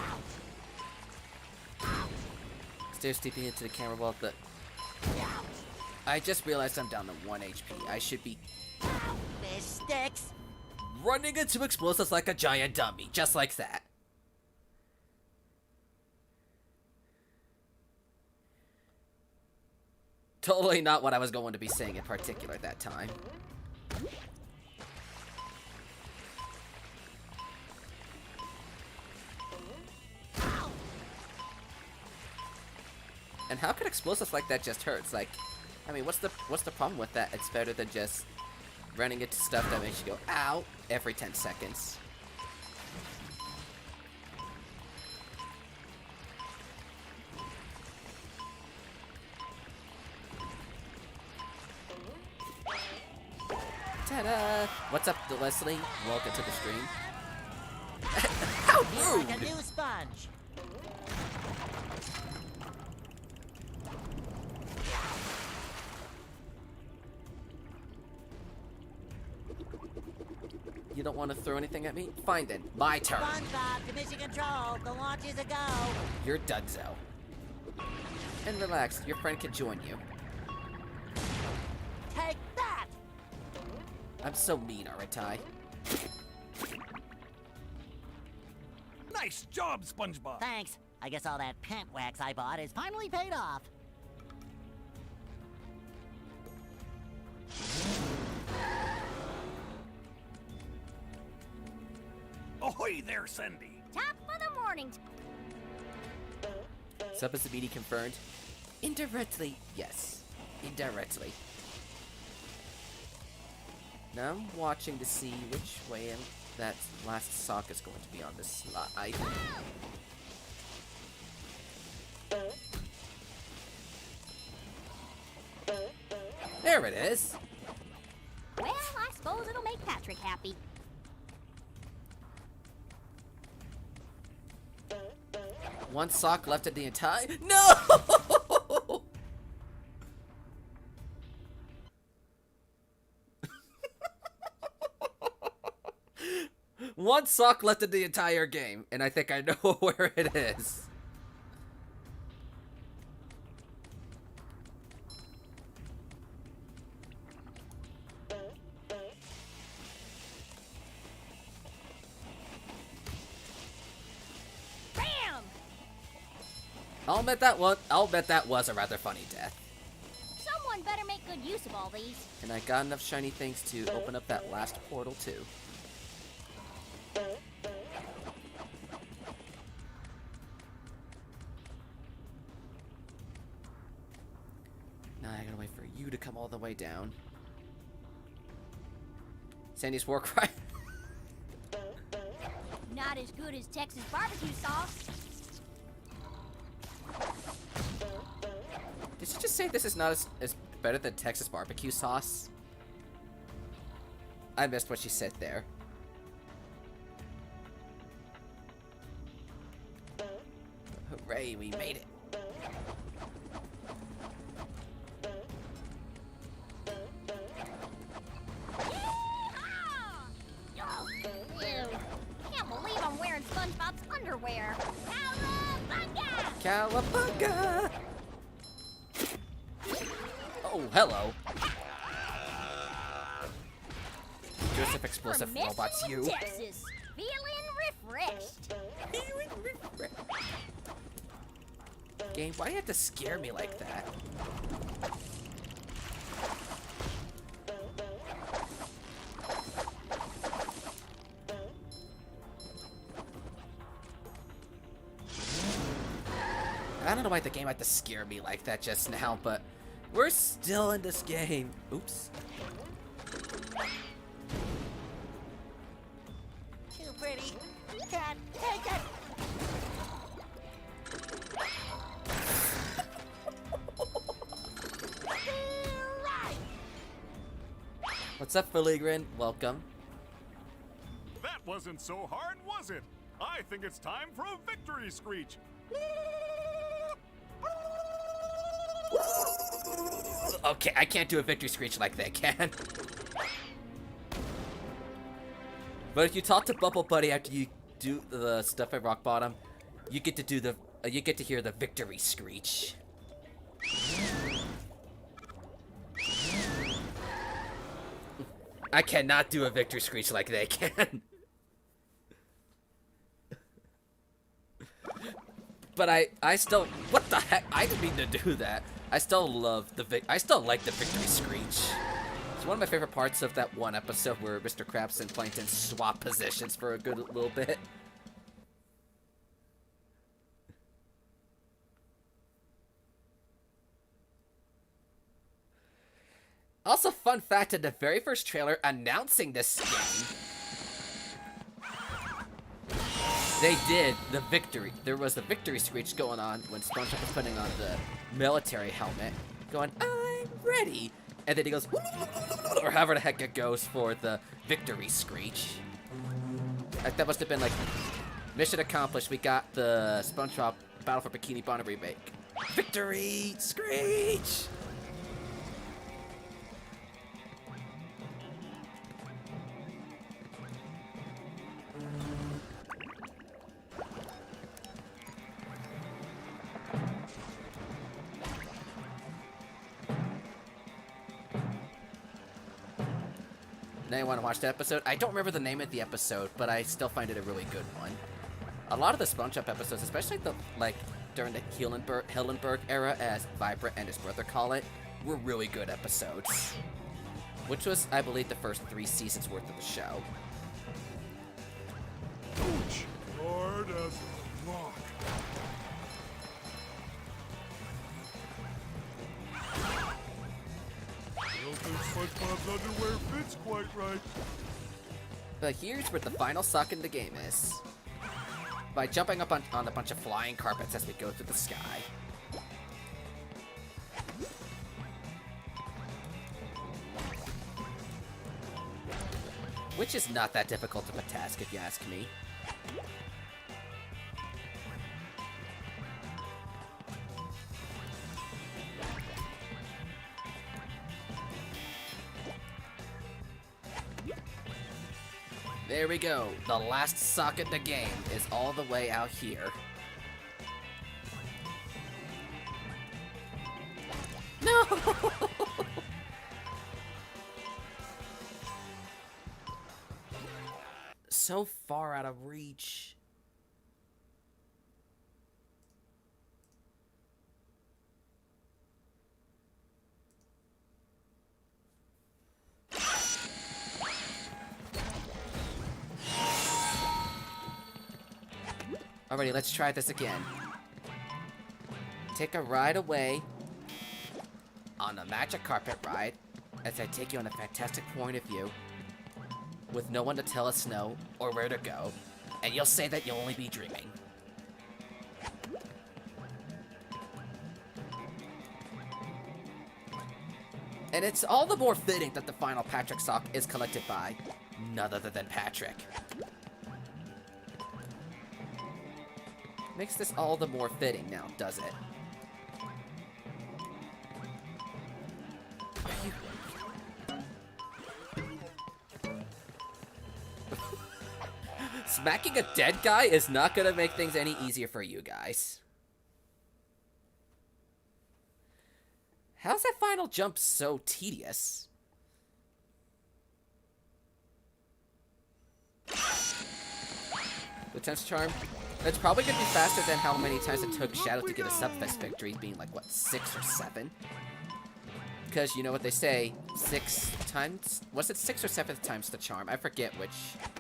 Stare steeping into the camera while the... I just realized I'm down to 1 HP. I should be Fish sticks. running into explosives like a giant dummy, just like that. Totally not what I was going to be saying in particular at that time. And how could explosives like that just hurt? It's like, I mean, what's the problem with that? It's better than just running into stuff that makes you go, ow, every 10 seconds. Ta-da! What's up, Leslie? Welcome to the stream. How rude! Like a new sponge. You don't want to throw anything at me? Fine then. My turn. Spongebob to mission control. The launch is a go. You're donezo. And relax, your friend can join you. Take that! I'm so mean, aren't I? Nice job, Spongebob. Thanks. I guess all that pant wax I bought is finally paid off. Ahoy there, Sandy. Top of the morning. Subspace confirmed. Indirectly, yes. Indirectly. Now I'm watching to see which way that last sock is going to be on this slide. There it is! Well, I suppose it'll make Patrick happy. One sock left in the entire— No! One sock left in the entire game, and I think I know where it is. Bam! I'll bet that was a rather funny death. Someone better make good use of all these. And I got enough shiny things to open up that last portal too. Now I gotta wait for you to come all the way down. Sandy's war cry. Not as good as Texas barbecue sauce. Did you just say this is not as better than Texas barbecue sauce? I missed what she said there. Hooray, we made it. Ew. Can't believe I'm wearing SpongeBob's underwear. Cowabunga! Cowabunga! Oh, hello. Joseph Explosive For messing Robots, with you. Texas. Feeling refreshed. Game, why do you have to scare me like that? I don't know why the game had to scare me like that just now, but we're still in this game. Oops. Too pretty. Can't take it. What's up, Filigran? Welcome. That wasn't so hard, was it? I think it's time for a victory screech. Okay, I can't do a victory screech like they can. But if you talk to Bubble Buddy after you do the stuff at Rock Bottom, you get to do the you get to hear the victory screech. I cannot do a victory screech like they can. But I still, what the heck? I didn't mean to do that. I still love I still like the victory screech. It's one of my favorite parts of that one episode where Mr. Krabs and Plankton swap positions for a good little bit. Also, fun fact, in the very first trailer announcing this game, they did the victory. There was the victory screech going on when SpongeBob was putting on the military helmet, going, "I'm ready," and then he goes, or however the heck it goes for the victory screech. That must have been like, mission accomplished. We got the SpongeBob Battle for Bikini Bottom remake. Victory screech. Now you want to watch the episode? I don't remember the name of the episode, but I still find it a really good one. A lot of the SpongeBob episodes, especially during the Hillenberg era, as Vibrant and his brother call it, were really good episodes. Which was, I believe, the first 3 seasons worth of the show. Ouch! Hard as a rock. I don't think SpongeBob's underwear fits quite right. But here's where the final suck in the game is. By jumping up on a bunch of flying carpets as we go through the sky. Which is not that difficult of a task, if you ask me. There we go. The last sock in the game is all the way out here. No! So far out of reach. Alrighty, let's try this again. Take a ride away on a magic carpet ride as I take you on a fantastic point of view with no one to tell us no or where to go, and you'll say that you'll only be dreaming. And it's all the more fitting that the final Patrick sock is collected by none other than Patrick. Makes this all the more fitting now, does it? Smacking a dead guy is not gonna make things any easier for you guys. How's that final jump so tedious? The tense charm? It's probably gonna be faster than how many times it took Shadow to get a Subspace victory, being like, what, 6 or 7? Because you know what they say, 6 times? Was it 6 or 7 times the charm? I forget which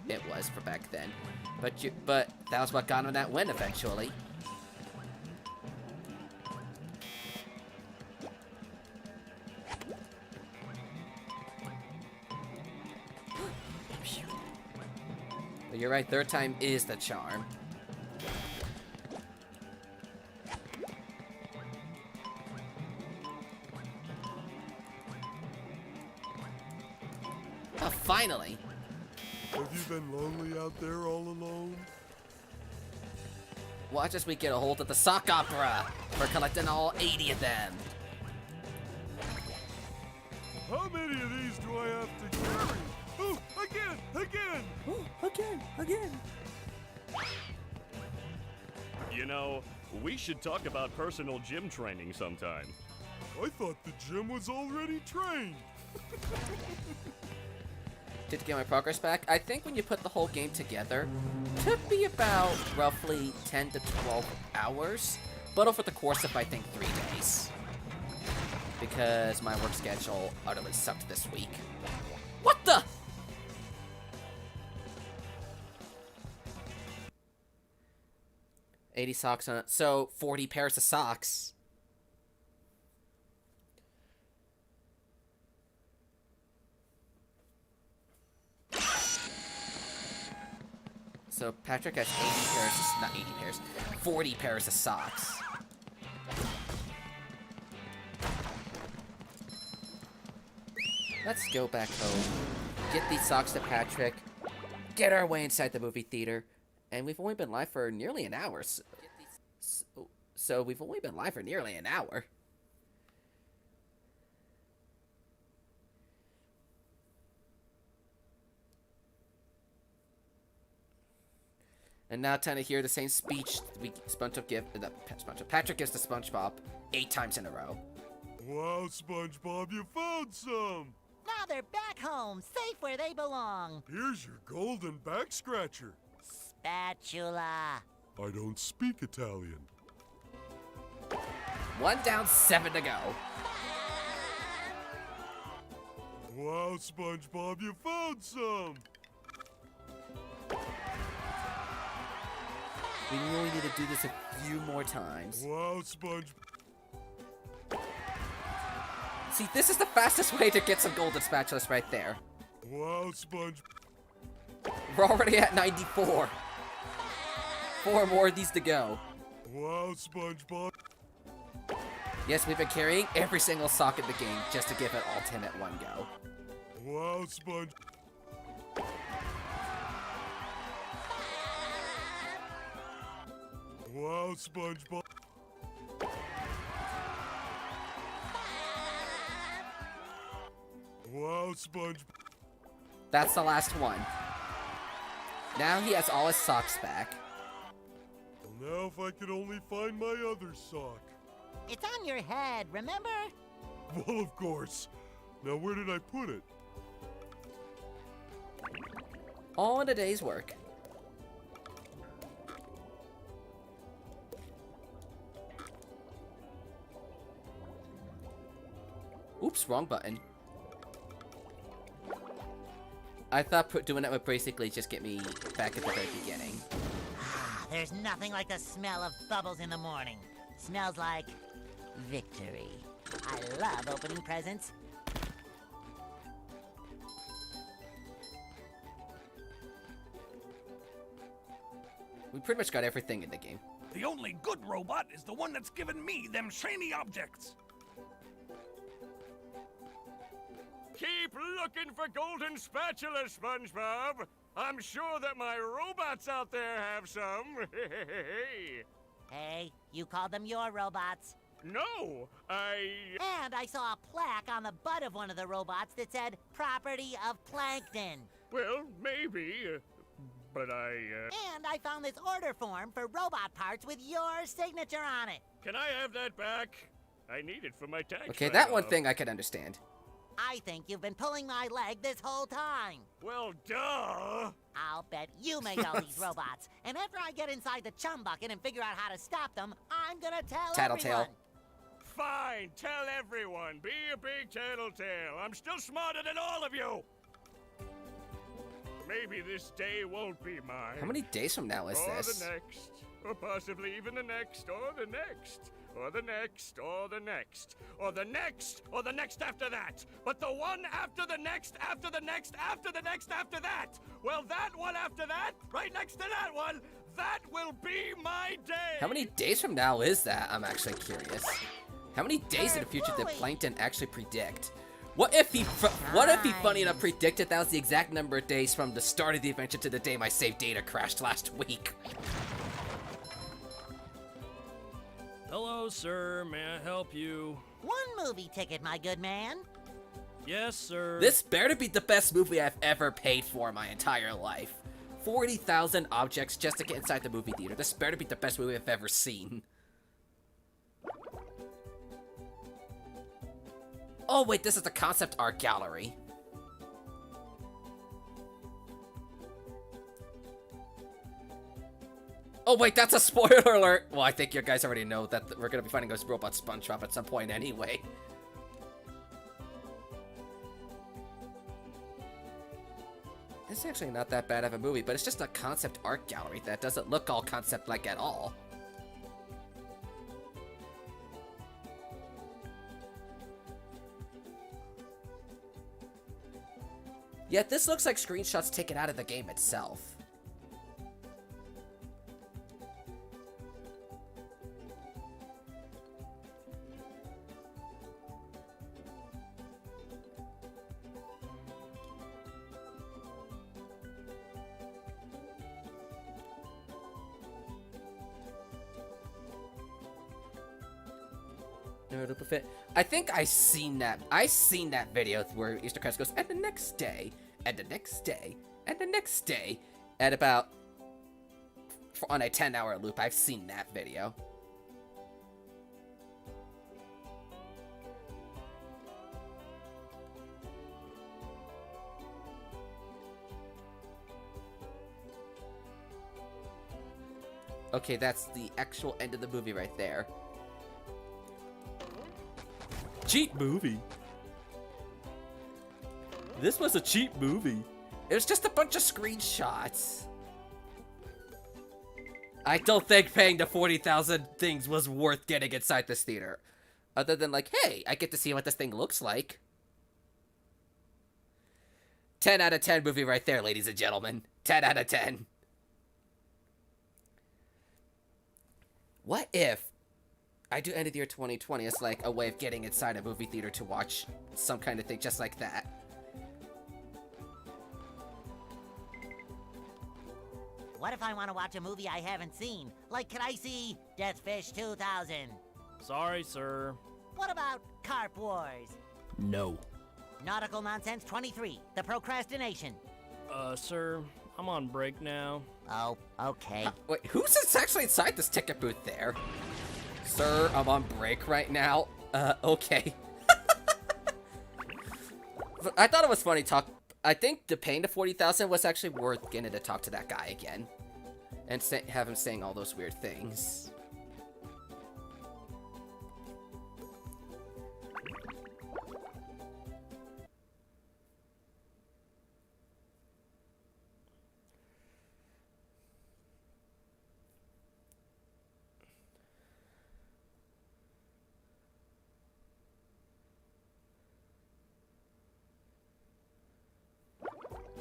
it was for back then. But that was what got him that win eventually. But you're right, 3rd time is the charm. Oh, finally! Have you been lonely out there all alone? Watch as we get a hold of the sock opera for collecting all 80 of them. How many of these do I have to carry? Oh, again! Oh, again! You know, we should talk about personal gym training sometime. I thought the gym was already trained. Did get my progress back? I think when you put the whole game together, it took me about roughly 10 to 12 hours, but over the course of, I think, 3 days. Because my work schedule utterly sucked this week. What the? $80 socks on it, so 40 pairs of socks. So Patrick has 80 pairs, not 80 pairs, 40 pairs of socks. Let's go back home, get these socks to Patrick, get our way inside the movie theater, and we've only been live for nearly an hour. So we've only been live for nearly an hour. And now time to hear the same speech Patrick gives to Spongebob 8 times in a row. Wow, Spongebob, you found some! Now they're back home, safe where they belong. Here's your golden back scratcher. Spatula. I don't speak Italian. 1 down, 7 to go. Wow, Spongebob, you found some! We really need to do this a few more times. Wow, Sponge. See, this is the fastest way to get some golden spatulas right there. Wow, Sponge. We're already at 94. 4 more of these to go. Wow, SpongeBob. Yes, we've been carrying every single sock in the game just to give it all 10 at one go. Wow, Sponge. Wow, SpongeBob. Wow, SpongeBob. That's the last one. Now he has all his socks back. Well, now if I could only find my other sock. It's on your head, remember? Well, of course. Now where did I put it? All in a day's work. Oops, wrong button. I thought doing that would basically just get me back at the very beginning. There's nothing like the smell of bubbles in the morning. Smells like victory. I love opening presents. We pretty much got everything in the game. The only good robot is the one that's given me them shiny objects. Keep looking for golden spatulas, SpongeBob. I'm sure that my robots out there have some. Hey, you called them your robots. No, And I saw a plaque on the butt of one of the robots that said, property of Plankton. Well, maybe, but And I found this order form for robot parts with your signature on it. Can I have that back? I need it for my tax Okay, that one write-off. thing I could understand. I think you've been pulling my leg this whole time. Well, duh. I'll bet you made all these robots. And after I get inside the chum bucket and figure out how to stop them, I'm gonna tell Tattletale. everyone. Fine, tell everyone. Be a big tattletale. I'm still smarter than all of you. Maybe this day won't be mine. How many days from now is or this? the next, or possibly even the next, or the next, or the next, or the next, or the next, or the next after that. But the one after the next, after the next, after the next, after that. Well, that one after that, right next to that one, that will be my day. How many days from now is that? I'm actually curious. How many days in the future did Plankton actually predict? What if he funny enough predicted that was the exact number of days from the start of the adventure to the day my save data crashed last week? Hello, sir. May I help you? One movie ticket, my good man. Yes, sir. This better be the best movie I've ever paid for my entire life. 40,000 objects just to get inside the movie theater. This better be the best movie I've ever seen. Oh wait, this is the concept art gallery. Oh wait, that's a spoiler alert! Well, I think you guys already know that we're gonna be finding those robot SpongeBob at some point anyway. It's actually not that bad of a movie, but it's just a concept art gallery that doesn't look all concept-like at all. Yet this looks like screenshots taken out of the game itself. I think I seen that. I seen that video where Easter Crest goes, and the next day, and the next day, and the next day, at about on a 10-hour loop. I've seen that video. Okay, that's the actual end of the movie right there. Cheap movie. This was a cheap movie. It was just a bunch of screenshots. I don't think paying the 40,000 things was worth getting inside this theater. Other than like, hey, I get to see what this thing looks like. 10 out of 10 movie right there, ladies and gentlemen. 10 out of 10. What if I do end of the year 2020 as like a way of getting inside a movie theater to watch some kind of thing just like that? What if I want to watch a movie I haven't seen? Like, can I see Deathfish 2000? Sorry, sir. What about Carp Wars? No. Nautical Nonsense 23, The Procrastination. Sir, I'm on break now. Oh, okay. Wait, who's actually inside this ticket booth there? Sir, I'm on break right now. Okay. But I thought it was funny I think the paying the 40,000 was actually worth getting to talk to that guy again. And have him saying all those weird things.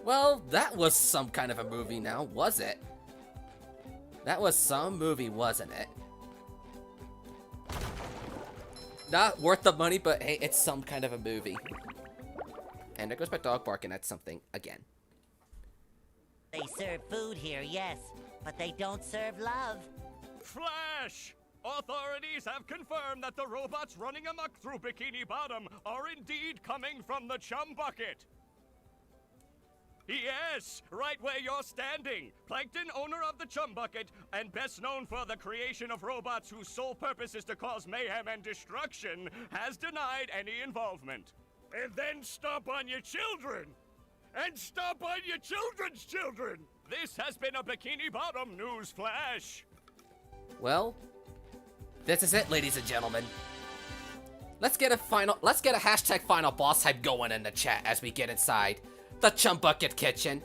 Well, that was some kind of a movie now, was it? That was some movie, wasn't it? Not worth the money, but hey, it's some kind of a movie. And there goes my dog barking at something again. They serve food here, yes, but they don't serve love. Flash! Authorities have confirmed that the robots running amok through Bikini Bottom are indeed coming from the chum bucket. Yes, right where you're standing. Plankton, owner of the Chum Bucket, and best known for the creation of robots whose sole purpose is to cause mayhem and destruction, has denied any involvement. And then stomp on your children! And stomp on your children's children! This has been a Bikini Bottom news flash. Well, this is it, ladies and gentlemen. Let's get a hashtag final boss hype going in the chat as we get inside the Chum Bucket Kitchen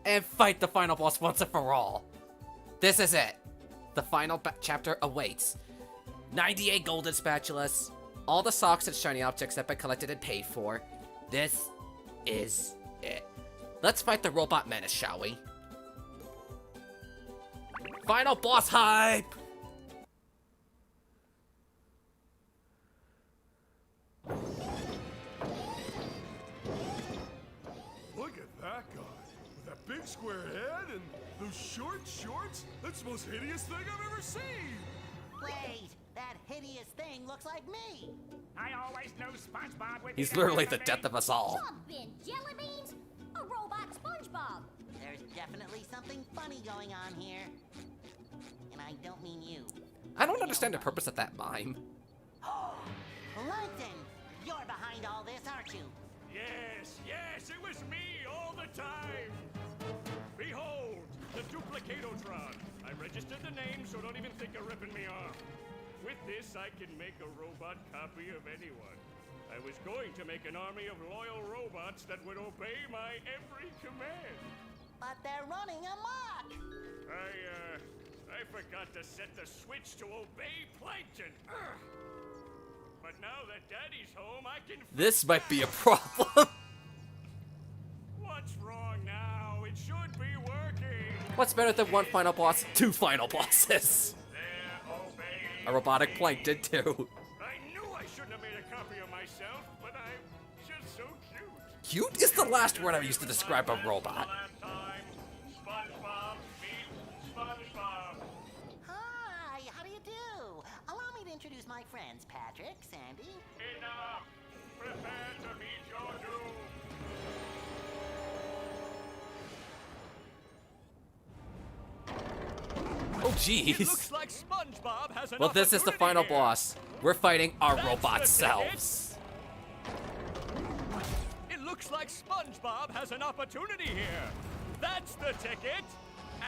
and fight the final boss once and for all. This is it. The final chapter awaits. 98 golden spatulas, all the socks and shiny objects that have been collected and paid for. This is it. Let's fight the robot menace, shall we? Final boss hype! Look at that guy. With that big square head and those short shorts. That's the most hideous thing I've ever seen. Wait, that hideous thing looks like me. I always knew Spongebob would be He's literally the death of us all. Jumpin' jelly beans? A robot Spongebob. There's definitely something funny going on here. And I don't mean you. I don't understand the purpose of that mime. Plankton, you're behind all this, aren't you? Yes, it was me all the time. Behold, the Duplicatotron. I registered the name, so don't even think of ripping me off. With this, I can make a robot copy of anyone. I was going to make an army of loyal robots that would obey my every command. But they're running amok. I forgot to set the switch to obey Plankton. Ugh. But now that Daddy's home, I can... This might be a problem. What's wrong now? It should be working. What's better than one final boss? Two final bosses. They're obeying A robotic me. Plankton too. I knew I shouldn't have made a copy of myself, but I'm just so cute. Cute is the last word I've used to describe a robot. Last time, SpongeBob meet SpongeBob. Hi, how do you do? Allow me to introduce my friends, Patrick, Sandy. Enough! Prepare to meet your doom! Oh, It jeez. looks like SpongeBob has an Well, this is the opportunity final here. boss. We're fighting our That's robot the selves. It looks like SpongeBob has an opportunity here. That's the ticket.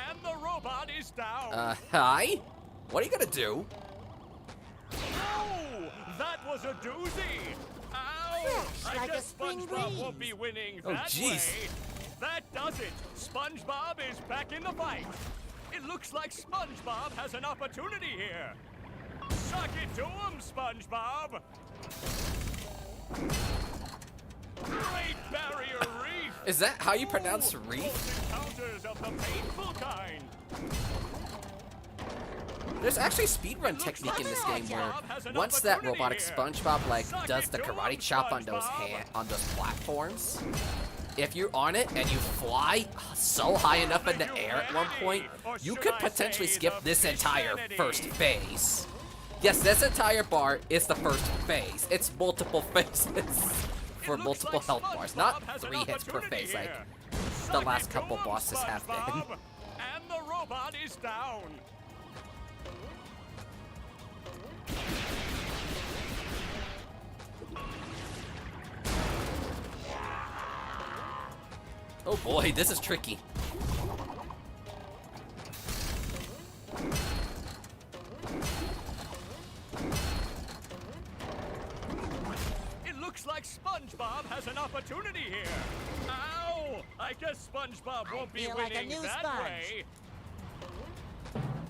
And the robot is down. Hi? What are you gonna do? Oh, that was a doozy. Ow! Fresh I like a guess spring SpongeBob breeze. won't be winning Oh, that jeez. way. That does it. SpongeBob is back in the fight. It looks like SpongeBob has an opportunity here. Suck it to him, SpongeBob. Great Barrier Reef. Is that how you pronounce reef? Close encounters of the painful kind. There's actually speedrun technique in this game where once that robotic SpongeBob like does the karate chop on those platforms, if you're on it and you fly so high enough in the air at one point, you could potentially skip this entire first phase. Yes, this entire bar is the first phase. It's multiple phases for multiple health bars, not 3 hits per phase like the last couple bosses have been. And the robot is down. Oh boy, this is tricky. It looks like SpongeBob has an opportunity here. Ow! I guess SpongeBob won't be feel like a winning new that sponge. way.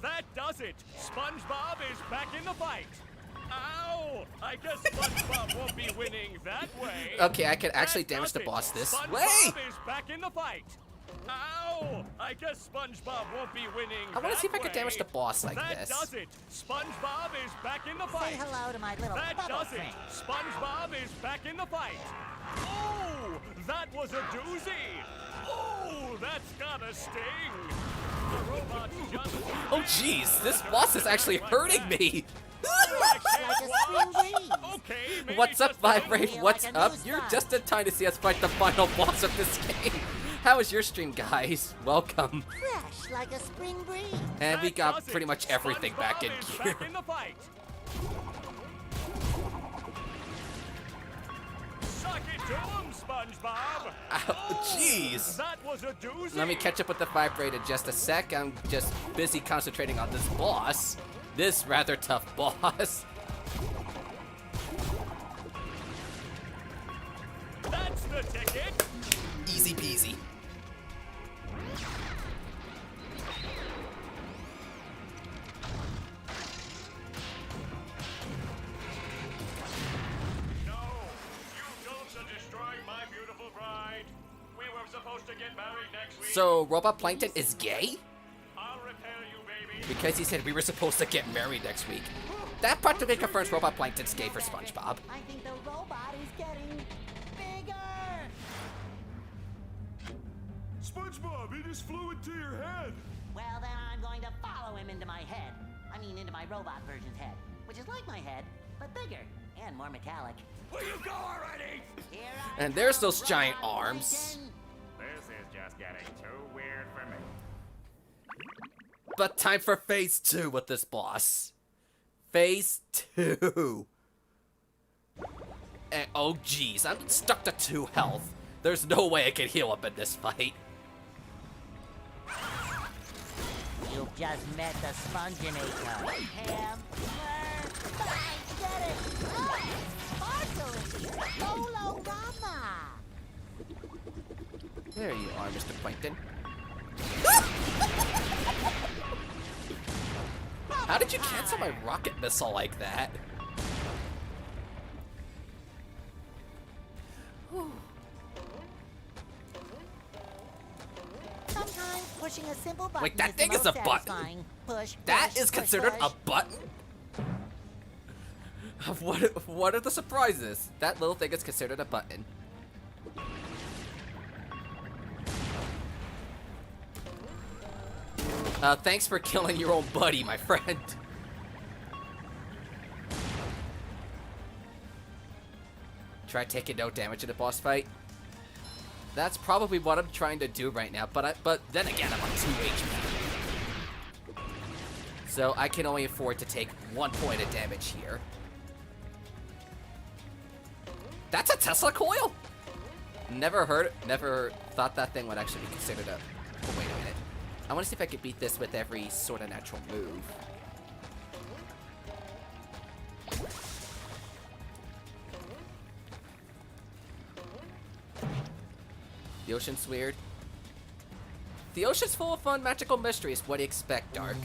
That does it. SpongeBob is back in the fight. Ow! I guess SpongeBob won't be winning that way. Okay, I can actually That damage does the it. boss this SpongeBob way. is back in the fight. Ow! I guess SpongeBob won't be winning I want to see if I can damage the boss like that this. does it. SpongeBob is back in the Say fight. hello to my little That bubble does it. friend. SpongeBob is back in the fight. Oh, that was a doozy. Oh, that's gotta sting. The robot's just. Oh jeez, this boss is actually hurting me. Like a spring breeze. Okay, maybe What's up, just a little- Vibrate? feel What's like a up? new You're sponge. just in time to see us fight the final boss of this game. How was your stream, guys? Welcome. Fresh like a spring breeze. And we That got does it. pretty much everything back in SpongeBob is gear. Back in the fight. Suck it to him, SpongeBob. Ow, jeez. That was a doozy. Let me catch up with the Vibrate in just a sec. I'm just busy concentrating on this boss. This rather tough boss. That's the ticket. Easy peasy. No, you don'ts are destroying my beautiful bride. We were supposed to get married next week. So, Robot Plankton is gay? I'll repair you, baby. Because he said we were supposed to get married next week. That practically confirms Robot Plankton's gay for SpongeBob. I think the robot is getting bigger. SpongeBob, he just flew into your head. Well, then I'm going to follow him into my head. I mean, into my robot version's head, which is like my head, but bigger and more metallic. Will you go already? Here I And there's come, those giant Robot arms. Plankton. This is just getting too weird for me. But time for phase 2 with this boss. Phase 2. And, oh jeez, I'm stuck to 2 health. There's no way I can heal up in this fight. You've just met the Sponginator. Hammer! I get it! Oh, Sparkle is here! Lolo-rama! There you are, Mr. Plankton. How did you cancel my rocket missile like that? Sometimes pushing a simple button Wait, that is thing the is most a button? satisfying. Push, That push, is push, considered push. a button? What are the surprises? That little thing is considered a button. Thanks for killing your own buddy, my friend. Try taking no damage in the boss fight. That's probably what I'm trying to do right now, but then again, I'm on 2 HP. So I can only afford to take 1 point of damage here. That's a Tesla coil? Never thought that thing would actually be considered a... Oh, wait a minute. I want to see if I can beat this with every sort of natural move. The ocean's weird. The ocean's full of fun magical mysteries. What do you expect, Dark?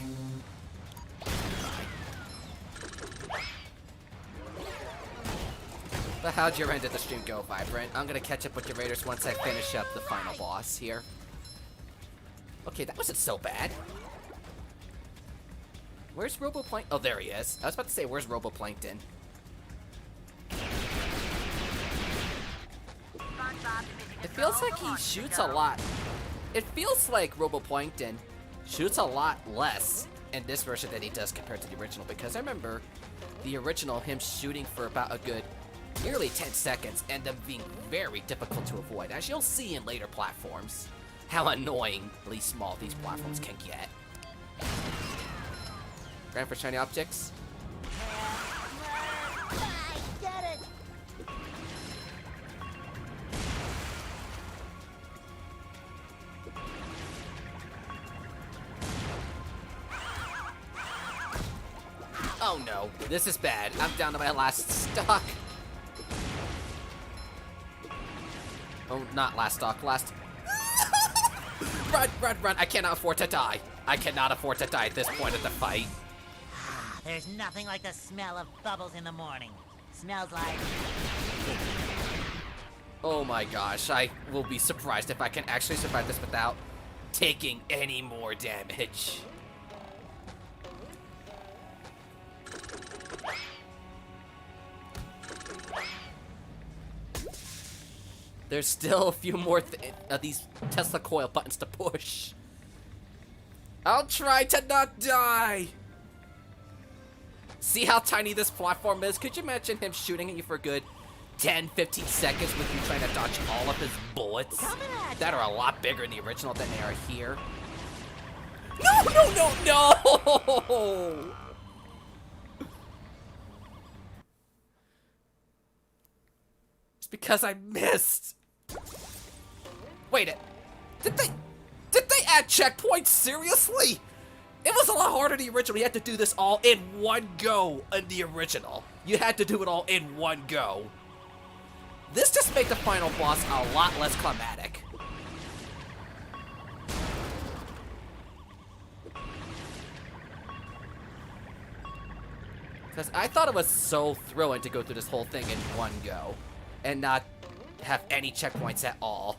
But how'd your end of the stream go, Vibrant? I'm gonna catch up with your raiders once I finish up the final boss here. Okay, that wasn't so bad. Where's Roboplankton? Oh, there he is. I was about to say, where's Roboplankton? It feels like he shoots a lot. It feels like Roboplankton shoots a lot less in this version than he does compared to the original, because I remember the original, him shooting for about a good nearly 10 seconds and them being very difficult to avoid, as you'll see in later platforms, how annoyingly small these platforms can get. Grand for shiny objects. I get it. Oh no, this is bad. I'm down to my last stock. Oh, not last stock, last... Run, run, run. I cannot afford to die. I cannot afford to die at this point of the fight. There's nothing like the smell of bubbles in the morning. Smells like... Oh my gosh, I will be surprised if I can actually survive this without taking any more damage. There's still a few more of these Tesla coil buttons to push. I'll try to not die. See how tiny this platform is? Could you imagine him shooting at you for a good 10, 15 seconds with you trying to dodge all of his bullets? That are a lot bigger in the original than they are here. No, no, no, no! It's because I missed. Wait, did they add checkpoints? Seriously? It was a lot harder in the original. You had to do this all in one go in the original. You had to do it all in one go. This just made the final boss a lot less climatic. Because I thought it was so thrilling to go through this whole thing in one go and not have any checkpoints at all.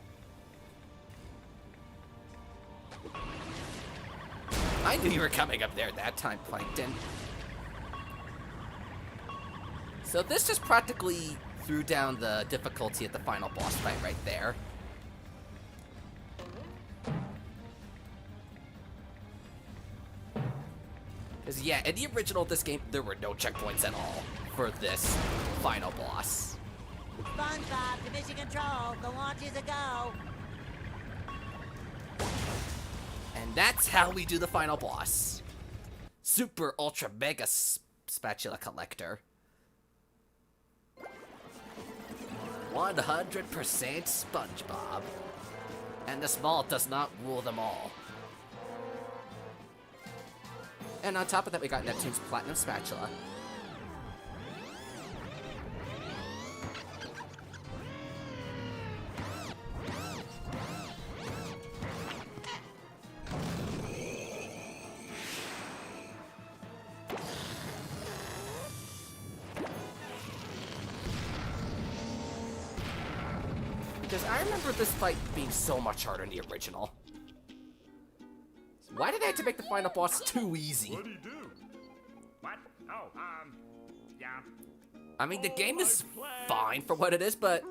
I knew you were coming up there that time, Plankton. So this just practically threw down the difficulty at the final boss fight right there. Because yeah, in the original of this game, there were no checkpoints at all for this final boss. SpongeBob, to mission control. The launch is a go. And that's how we do the final boss. Super Ultra Mega Spatula Collector. 100% SpongeBob. And the small does not rule them all. And on top of that, we got Neptune's Platinum Spatula. Because I remember this fight being so much harder in the original. Why did they have to make the final boss too easy? What'd he do? What? Oh, yeah. I mean, the game is fine for what it is, but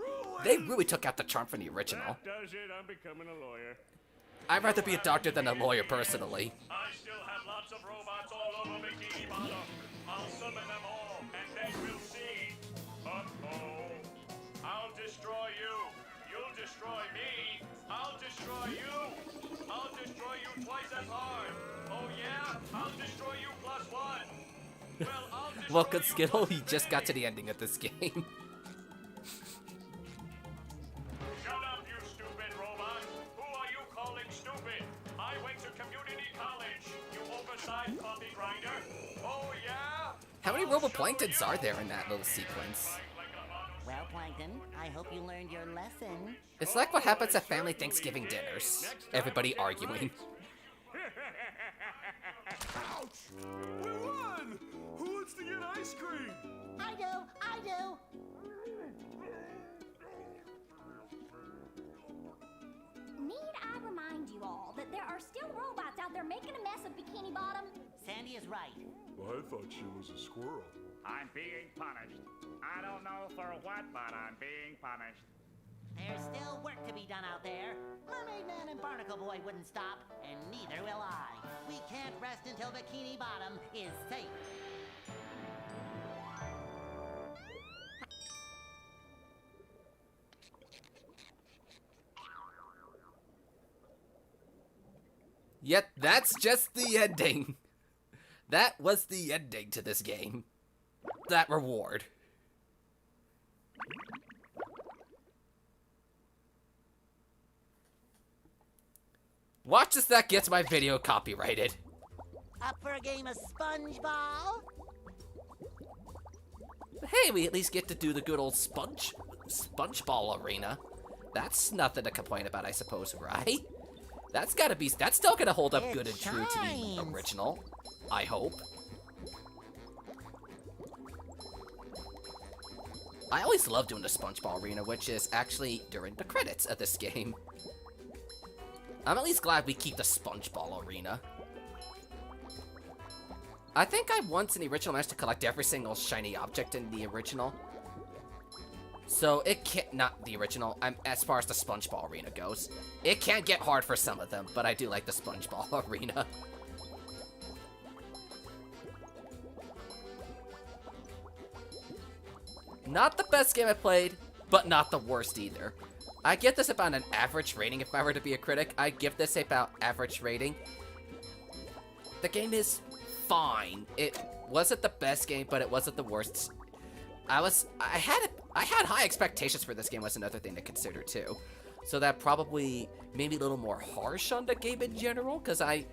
they really took out the charm from the original. That does it. I'm becoming a lawyer. I'd rather be a doctor than a lawyer, personally. I still have lots of robots all over Bikini Bottom. I'll summon them all, and then we'll see. Uh-oh. destroy you. I'll destroy you twice as hard. Oh yeah? I'll destroy you plus one. Well, I'll destroy Well, good you Skittle, plus he just got to three. the ending of this game. Shut up, you stupid robot. Who are you calling stupid? I went to community college, you oversized coffee grinder. Oh yeah? How many Roboplanktons are there in that little sequence? Well, Plankton, I hope you learned your lesson. It's like what happens at family Thanksgiving dinners. Everybody arguing. Ouch! We won! Who wants to get ice cream? I do. Need I remind you all that there are still robots out there making a mess of Bikini Bottom? Sandy is right. I thought she was a squirrel. I'm being punished. I don't know for what, but I'm being punished. There's still work to be done out there. Mermaid Man and Barnacle Boy wouldn't stop, and neither will I. We can't rest until Bikini Bottom is safe. Yet that's just the ending. That was the ending to this game. That reward. Watch as that gets my video copyrighted. Up for a game of Spongebob? Hey, we at least get to do the good old spongeball arena. That's nothing to complain about, I suppose, right? That's still gonna hold up good and true to the shines. original. I hope. I always love doing the Spongeball arena, which is actually during the credits of this game. I'm at least glad we keep the Spongeball arena. I think I once in the original managed to collect every single shiny object in the original. So it can't, not the original, as far as the Spongeball arena goes. It can get hard for some of them, but I do like the Spongeball arena. Not the best game I played, but not the worst either. I give this about an average rating if I were to be a critic. I give this about average rating. The game is fine. It wasn't the best game, but it wasn't the worst. I had high expectations for this game was another thing to consider too. So that probably made me a little more harsh on the game in general, because I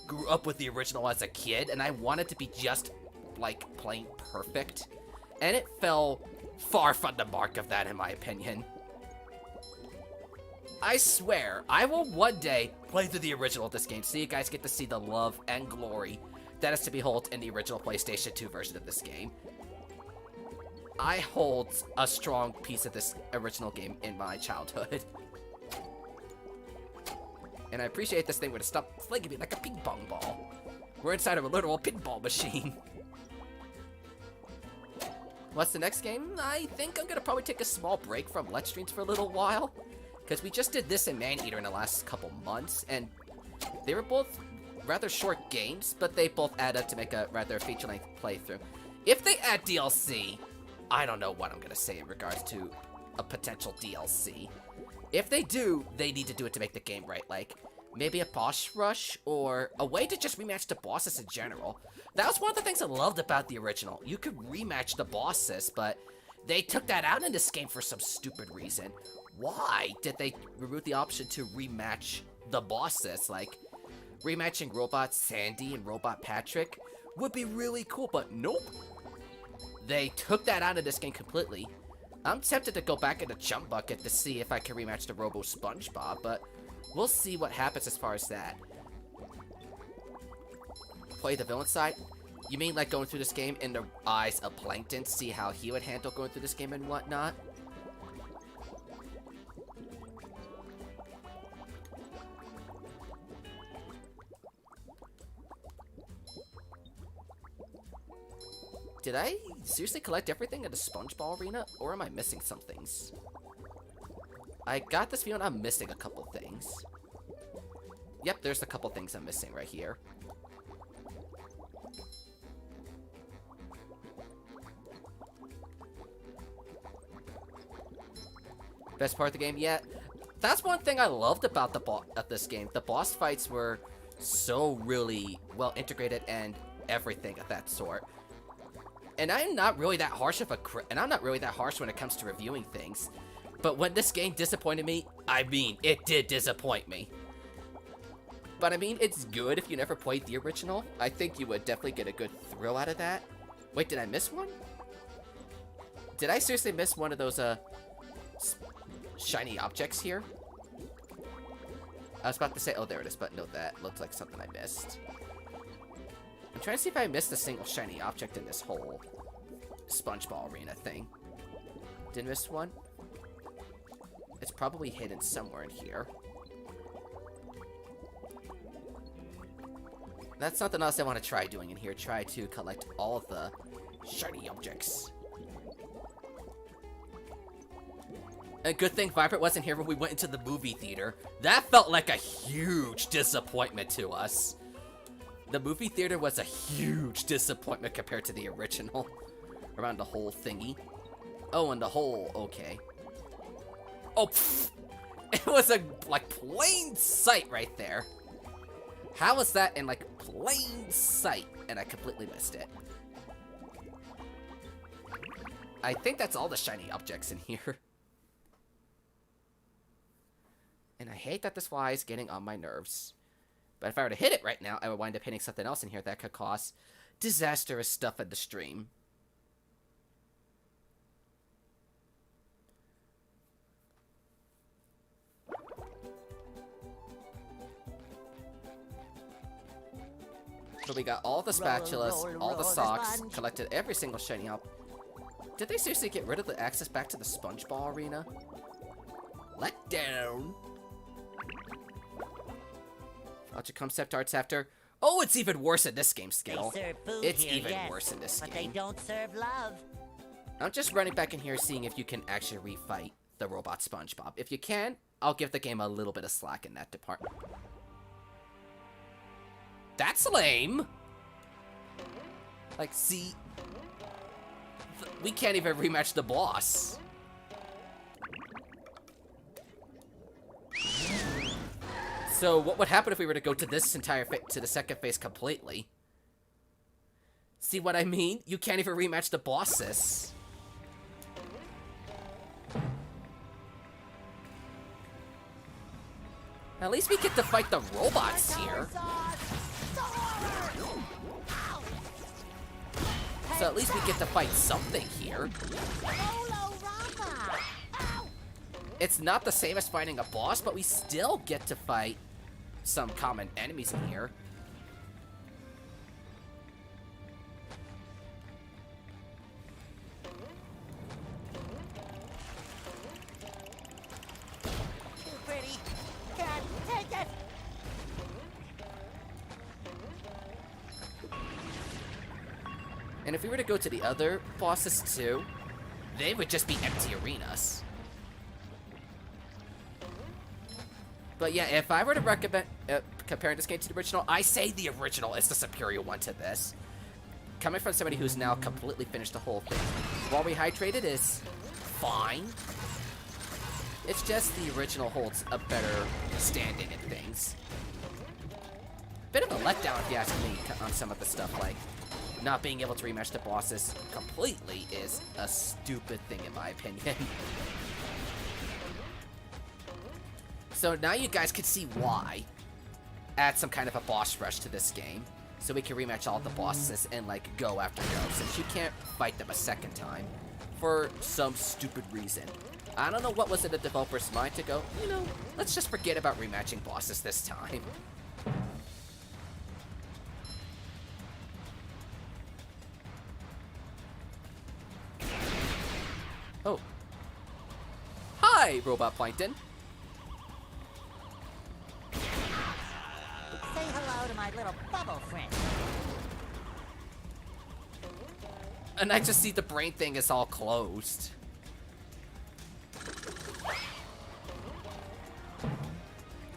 grew up with the original as a kid, and I wanted to be just, like, plain perfect. And it fell far from the mark of that, in my opinion. I swear, I will one day play through the original of this game, so you guys get to see the love and glory that is to behold in the original PlayStation 2 version of this game. I hold a strong piece of this original game in my childhood. And I appreciate this thing would have stopped flinging me like a ping pong ball. We're inside of a literal pinball machine. What's the next game? I think I'm gonna probably take a small break from Let's Streams for a little while. Because we just did this and Maneater in the last couple months, and they were both rather short games, but they both add up to make a rather feature-length playthrough. If they add DLC, I don't know what I'm gonna say in regards to a potential DLC. If they do, they need to do it to make the game right, like maybe a boss rush or a way to just rematch the bosses in general. That was one of the things I loved about the original. You could rematch the bosses, but they took that out in this game for some stupid reason. Why did they remove the option to rematch the bosses? Like, rematching Robot Sandy and Robot Patrick would be really cool, but nope. They took that out of this game completely. I'm tempted to go back in the jump bucket to see if I can rematch the Robo Spongebob, but we'll see what happens as far as that. Play the villain side? You mean like going through this game in the eyes of Plankton, see how he would handle going through this game and whatnot? Did I seriously collect everything in the Spongeball arena, or am I missing some things? I got this feeling I'm missing a couple things. Yep, there's a couple things I'm missing right here. Best part of the game? Yeah, That's one thing I loved about this game. The boss fights were so really well integrated and everything of that sort. And I'm not really that harsh when it comes to reviewing things. But when this game disappointed me, I mean, it did disappoint me. But I mean, it's good if you never played the original. I think you would definitely get a good thrill out of that. Wait, did I miss one? Did I seriously miss one of those, shiny objects here? I was about to say, oh, there it is, but no, that looks like something I missed. I'm trying to see if I missed a single shiny object in this whole Spongebob arena thing. Did miss one? It's probably hidden somewhere in here. That's something else I want to try doing in here. Try to collect all of the shiny objects. A good thing Vibrant wasn't here when we went into the movie theater. That felt like a huge disappointment to us. The movie theater was a huge disappointment compared to the original. Around the whole thingy. Oh, and the whole... okay. Oh, pfft. It was a, like, plain sight right there. How was that in, like, plain sight? And I completely missed it. I think that's all the shiny objects in here. And I hate that this fly is getting on my nerves. But if I were to hit it right now, I would wind up hitting something else in here that could cause disastrous stuff in the stream. So we got all the spatulas, all the socks, collected every single shiny up. Did they seriously get rid of the access back to the Spongebob arena? Let down. Lots of concept arts after. Oh, it's even worse in this game, Skittle. It's even worse in this game. But they don't serve love. I'm just running back in here seeing if you can actually refight the robot Spongebob. If you can, I'll give the game a little bit of slack in that department. That's lame! Like, see... we can't even rematch the boss. So, what would happen if we were to go to this entire to the second phase completely? See what I mean? You can't even rematch the bosses. At least we get to fight the robots here. So at least we get to fight something here. It's not the same as fighting a boss, but we still get to fight some common enemies in here. Too pretty. Can't take it. And if we were to go to the other bosses too, they would just be empty arenas. But yeah, if I were to recommend comparing this game to the original, I say the original is the superior one to this. Coming from somebody who's now completely finished the whole thing. While Rehydrated is fine, it's just the original holds a better standing in things. Bit of a letdown if you ask me on some of the stuff, like not being able to rematch the bosses completely is a stupid thing in my opinion. So now you guys can see why. Add some kind of a boss rush to this game, so we can rematch all the bosses and like go after go, since you can't fight them a second time for some stupid reason. I don't know what was in the developer's mind to go, you know, let's just forget about rematching bosses this time. Oh. Hi, Robot Plankton. Say hello to my little bubble friend. And I just see the brain thing is all closed.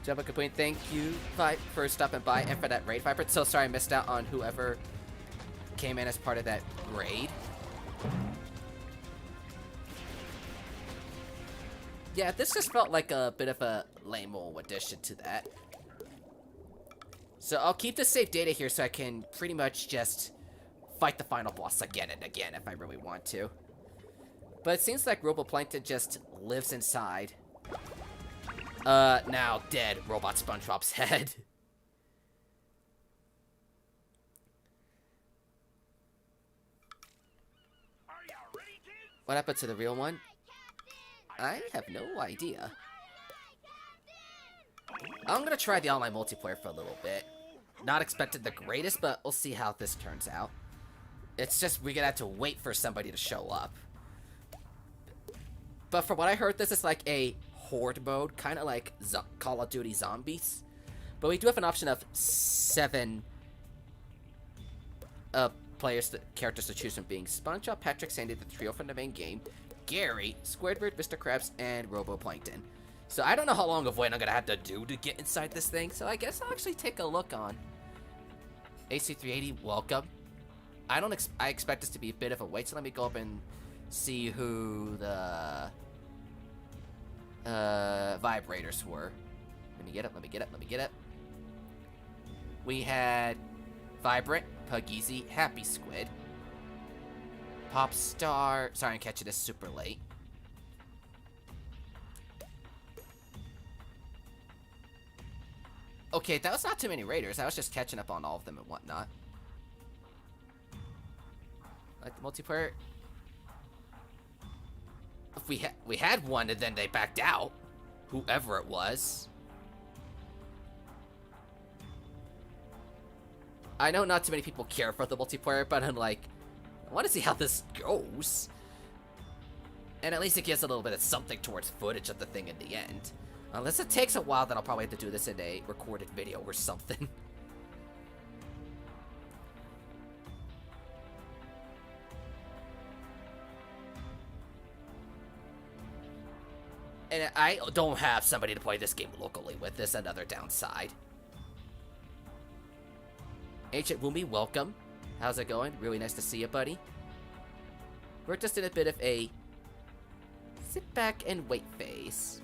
Jumbo Complaint, thank you for stopping by and for that raid, Viper. So sorry I missed out on whoever came in as part of that raid. Yeah, this just felt like a bit of a lame-o addition to that. So I'll keep the save data here so I can pretty much just fight the final boss again and again if I really want to. But it seems like Roboplankton just lives inside. Now dead Robot SpongeBob's head. What happened to the real one? I have no idea. I'm gonna try the online multiplayer for a little bit. Not expected the greatest, but we'll see how this turns out. It's just we're gonna have to wait for somebody to show up. But from what I heard, this is like a horde mode, kind of like Call of Duty Zombies. But we do have an option of 7 characters to choose from, being SpongeBob, Patrick, Sandy, the trio from the main game, Gary, Squidward, Mr. Krabs, and Roboplankton. So I don't know how long of wait I'm gonna have to do to get inside this thing, so I guess I'll actually take a look on. AC380, welcome. I expect this to be a bit of a wait, so let me go up and see who the vibrators were. Let me get it. We had Vibrant, Puggeezy, Happy Squid, Popstar. Sorry, I'm catching this super late. Okay, that was not too many raiders. I was just catching up on all of them and whatnot. Like the multiplayer. If we had one and then they backed out, whoever it was. I know not too many people care for the multiplayer, but I'm like, I want to see how this goes. And at least it gives a little bit of something towards footage of the thing in the end. Unless it takes a while, then I'll probably have to do this in a recorded video or something. And I don't have somebody to play this game locally with. This another downside. Ancient Woomy, welcome. How's it going? Really nice to see you, buddy. We're just in a bit of a sit back and wait phase.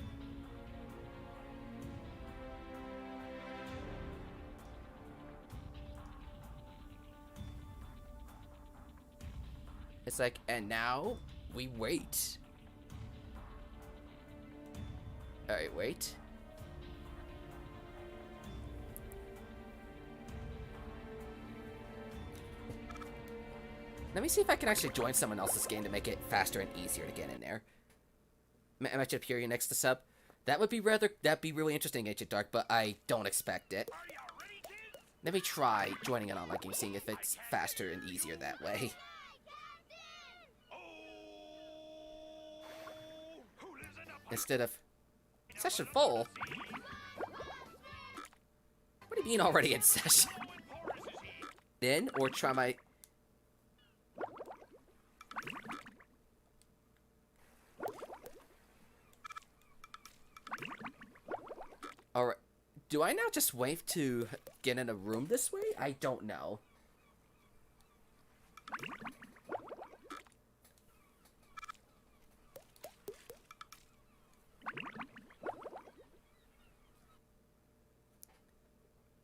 It's like, and now we wait. Alright, wait. Let me see if I can actually join someone else's game to make it faster and easier to get in there. I might appear you next to sub. That'd be really interesting, Ancient Dark, but I don't expect it. Let me try joining an online game, seeing if it's faster and easier that way. Instead of session full. What do you mean already in session? Then, or try my... Alright, do I now just wait to get in a room this way? I don't know.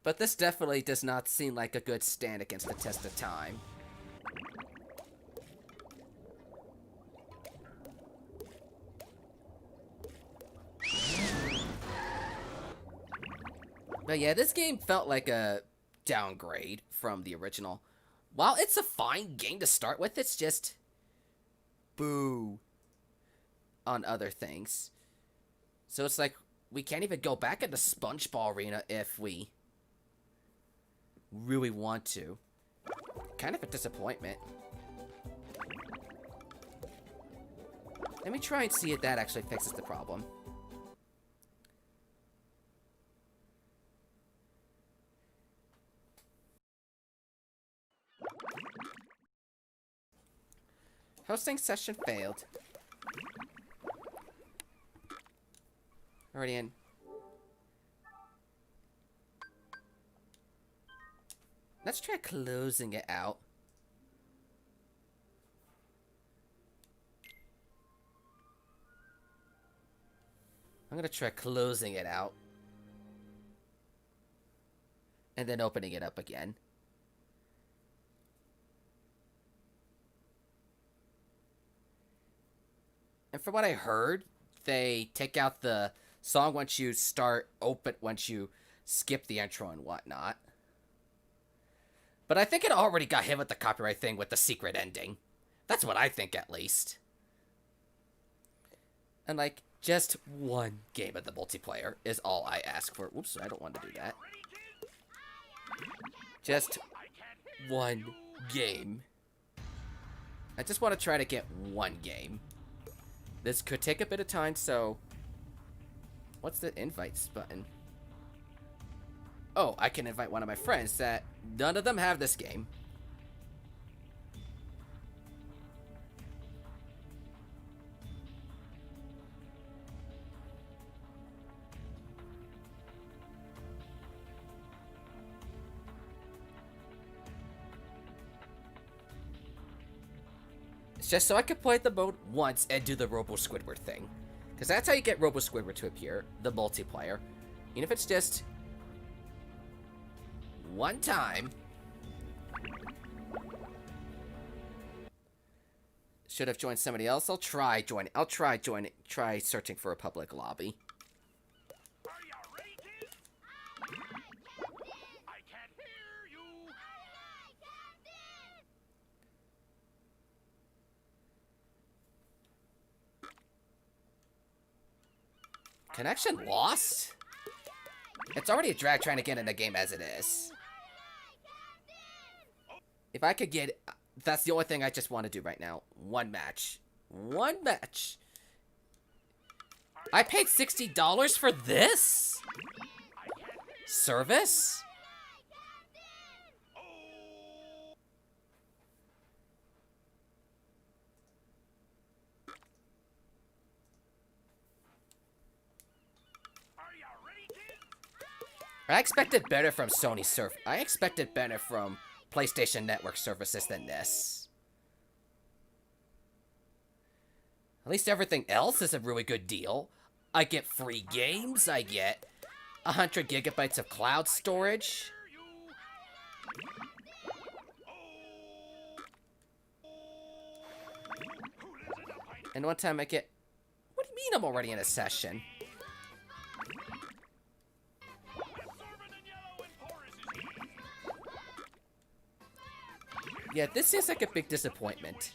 But this definitely does not seem like a good stand against the test of time. But yeah, this game felt like a downgrade from the original. While it's a fine game to start with, it's just boo on other things. So it's like, we can't even go back into Spongebob Arena if we really want to. Kind of a disappointment. Let me try and see if that actually fixes the problem. Hosting session failed. Already in. Let's try closing it out. I'm gonna try closing it out. And then opening it up again. And from what I heard, they take out the song once you skip the intro and whatnot. But I think it already got hit with the copyright thing with the secret ending. That's what I think, at least. And, like, just one game of the multiplayer is all I ask for. Whoops, I don't want to do that. Just one game. I just want to try to get one game. This could take a bit of time, so... What's the invites button? Oh, I can invite one of my friends that none of them have this game. It's just so I could play the mode once and do the Robo Squidward thing. Because that's how you get Robo Squidward to appear, the multiplayer. Even if it's just one time. Should have joined somebody else. I'll try searching for a public lobby. Are you ready? I can't hear you. Connection lost? It's already a drag trying to get in the game as it is. If I could get... That's the only thing I just want to do right now. One match. One match. I paid $60 for this? Service? I expected better from Sony I expected better from PlayStation Network services than this. At least everything else is a really good deal. I get free games, I get 100 gigabytes of cloud storage. And one time I get... What do you mean I'm already in a session? Yeah, this seems like a big disappointment.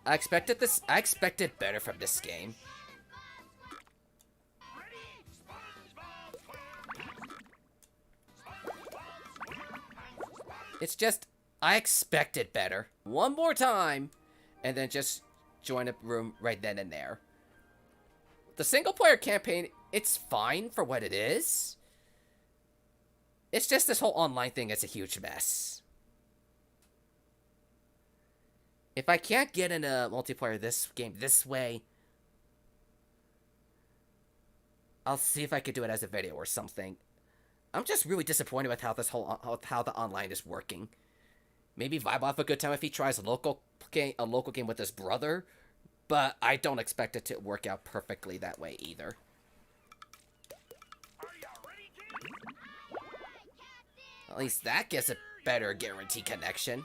I expected better from this game. It's just, I expected better. One more time, and then just join a room right then and there. The single-player campaign, it's fine for what it is. It's just this whole online thing is a huge mess. If I can't get in a multiplayer this game this way, I'll see if I could do it as a video or something. I'm just really disappointed with how how the online is working. Maybe Vibe will have a good time if he tries a local game with his brother, but I don't expect it to work out perfectly that way either. At least that gets a better guarantee connection.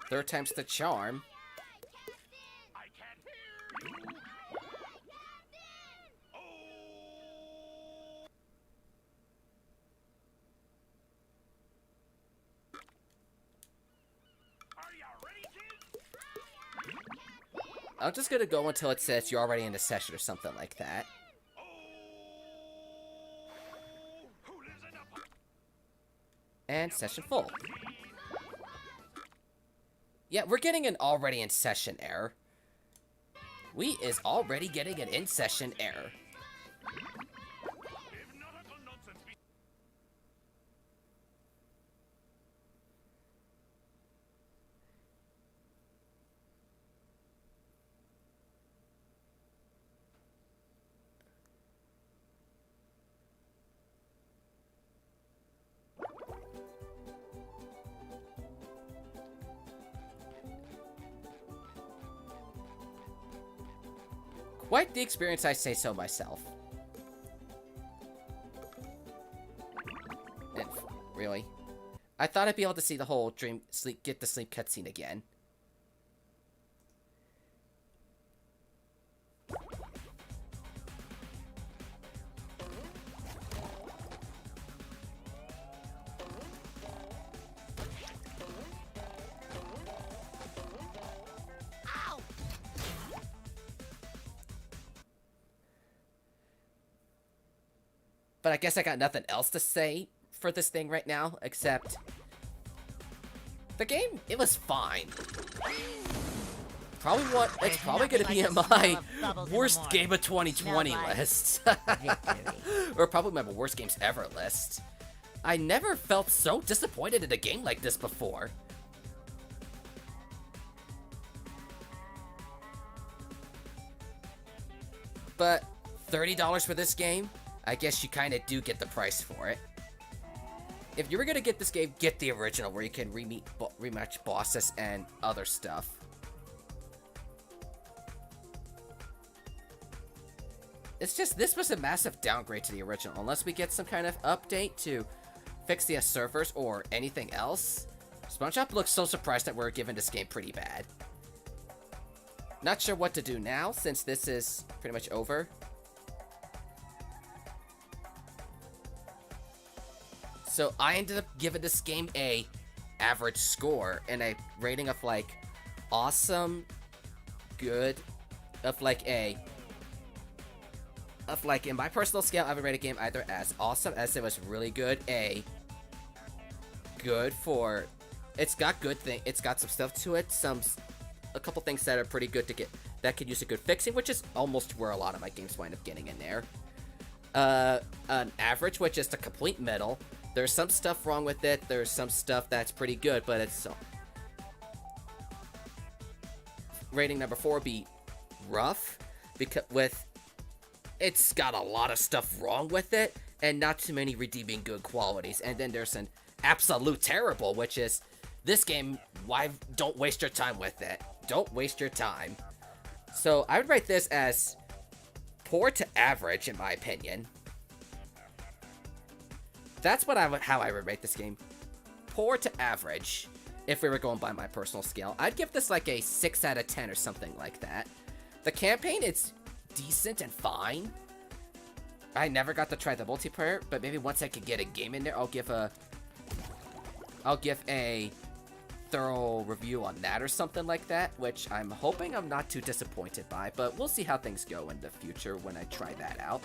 Third time's the charm. I can't hear you. Are you ready, kid? I'm just gonna go until it says you're already in a session or something like that. And session full. Yeah, we're getting an already in session error. We is already getting an in session error. Quite the experience, I say so myself. And really? I thought I'd be able to see the whole get the sleep cutscene again. But I guess I got nothing else to say for this thing right now, except the game, it was fine. It's probably gonna be in my worst game of 2020 list. Or probably my worst games ever list. I never felt so disappointed in a game like this before. But $30 for this game? I guess you kind of do get the price for it. If you were gonna get this game, get the original, where you can rematch bosses and other stuff. It's just, this was a massive downgrade to the original. Unless we get some kind of update to fix the servers or anything else. Spongebob looks so surprised that we're giving this game pretty bad. Not sure what to do now, since this is pretty much over. So I ended up giving this game a average score and a rating of like awesome, good, of like in my personal scale, I would rate a game either as awesome as it was really good, a good for, it's got some stuff to it, a couple things that are pretty good to get, that could use a good fixing, which is almost where a lot of my games wind up getting in there. An average, which is the complete middle. There's some stuff wrong with it, there's some stuff that's pretty good, but it's... Rating number 4 would be rough, because it's got a lot of stuff wrong with it, and not too many redeeming good qualities. And then there's an absolute terrible, which is, this game, don't waste your time with it. Don't waste your time. So I would rate this as poor to average, in my opinion. That's how I would rate this game. Poor to average, if we were going by my personal scale. I'd give this like a 6 out of 10 or something like that. The campaign, it's decent and fine. I never got to try the multiplayer, but maybe once I could get a game in there, I'll give a thorough review on that or something like that, which I'm hoping I'm not too disappointed by, but we'll see how things go in the future when I try that out.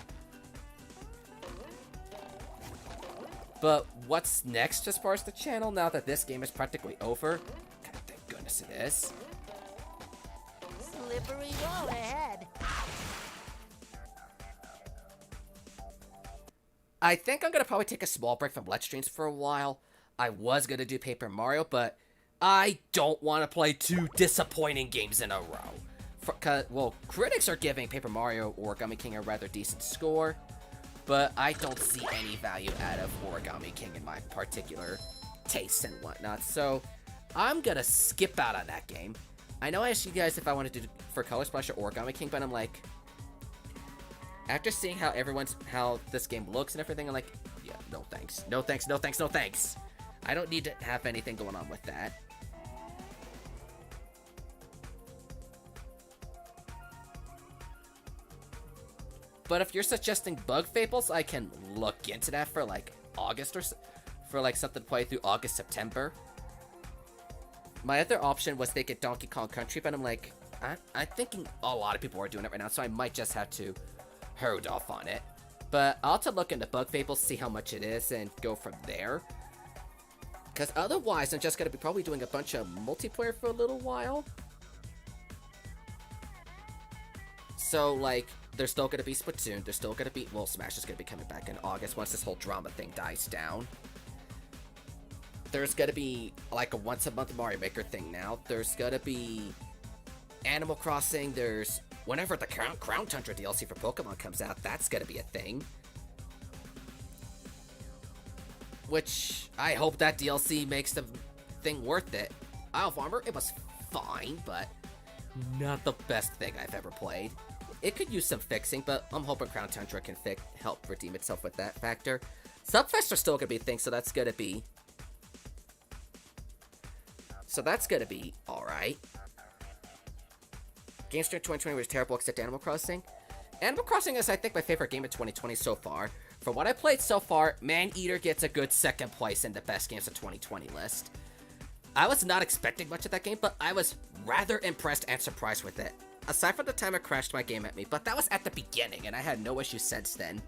But what's next as far as the channel now that this game is practically over? God, thank goodness it is. Slippery road ahead. I think I'm gonna probably take a small break from Let's Streams for a while. I was gonna do Paper Mario, but I don't want to play 2 disappointing games in a row. Well, critics are giving Paper Mario Origami King a rather decent score, but I don't see any value out of Origami King in my particular tastes and whatnot, so I'm gonna skip out on that game. I know I asked you guys if I wanted to do for Color Splash or Origami King, but I'm like, after seeing how this game looks and everything, I'm like, yeah, no thanks. No thanks, no thanks, no thanks. I don't need to have anything going on with that. But if you're suggesting Bug Fables, I can look into that for like August or for like something to play through August, September. My other option was they get Donkey Kong Country, but I'm like, I'm thinking a lot of people are doing it right now, so I might just have to hold off on it. But I'll have to look into Bug Fables, see how much it is, and go from there. Because otherwise, I'm just going to be probably doing a bunch of multiplayer for a little while. So, like, there's still going to be Splatoon, there's still going to be, well, Smash is going to be coming back in August once this whole drama thing dies down. There's going to be, like, a once-a-month Mario Maker thing now. There's going to be Animal Crossing, there's, whenever the Crown Tundra DLC for Pokemon comes out, that's going to be a thing. Which, I hope that DLC makes the thing worth it. Isle of Armor, it was fine, but not the best thing I've ever played. it could use some fixing, but I'm hoping Crown Tundra can help redeem itself with that factor. Subfests are still gonna be a thing, so that's gonna be alright. Game Stream 2020 was terrible except Animal Crossing. Animal Crossing is, I think, my favorite game of 2020 so far. For what I played so far, Man-Eater gets a good second place in the best games of 2020 list. I was not expecting much of that game, but I was rather impressed and surprised with it. Aside from the time it crashed my game at me, but that was at the beginning, and I had no issues since then.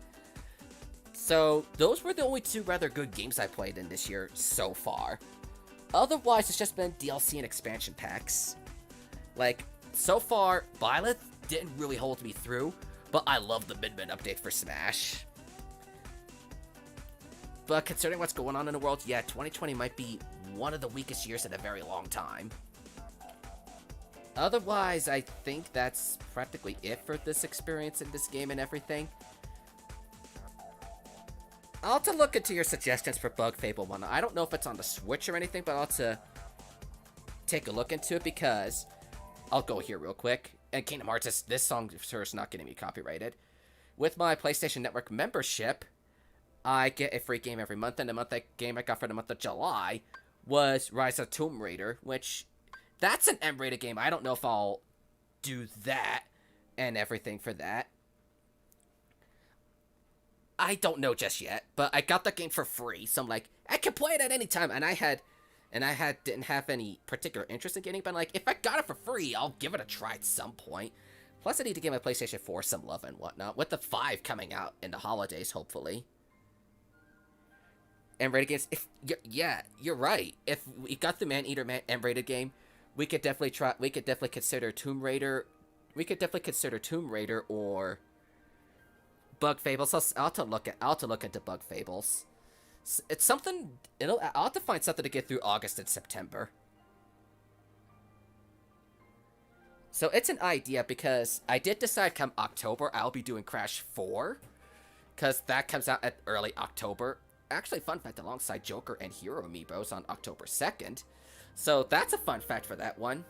So, those were the only two rather good games I played in this year so far. Otherwise, it's just been DLC and expansion packs. Like, so far, Byleth didn't really hold me through, but I love the Min-Min update for Smash. But considering what's going on in the world, yeah, 2020 might be one of the weakest years in a very long time. Otherwise, I think that's practically it for this experience in this game and everything. I'll have to look into your suggestions for Bug Fable 1. I don't know if it's on the Switch or anything, but I'll have to take a look into it because I'll go here real quick. And Kingdom Hearts, this song sure is not getting me copyrighted. With my PlayStation Network membership, I get a free game every month, and the game I got for the month of July was Rise of Tomb Raider, which, that's an M-rated game. I don't know if I'll do that and everything for that. I don't know just yet, but I got the game for free, so I'm like, I can play it at any time, and I didn't have any particular interest in getting it, but like, if I got it for free, I'll give it a try at some point. Plus, I need to give my PlayStation 4 some love and whatnot, with the 5 coming out in the holidays, hopefully. M-rated games, you're right. If we got the Man-Eater M-rated game, we could definitely consider Tomb Raider. We could definitely consider Tomb Raider or Bug Fables. I'll have to look into Bug Fables. It's something. I'll have to find something to get through August and September. So it's an idea because I did decide come October I'll be doing Crash 4, because that comes out at early October. Actually, fun fact, alongside Joker and Hero Amiibos on October 2nd. So that's a fun fact for that one.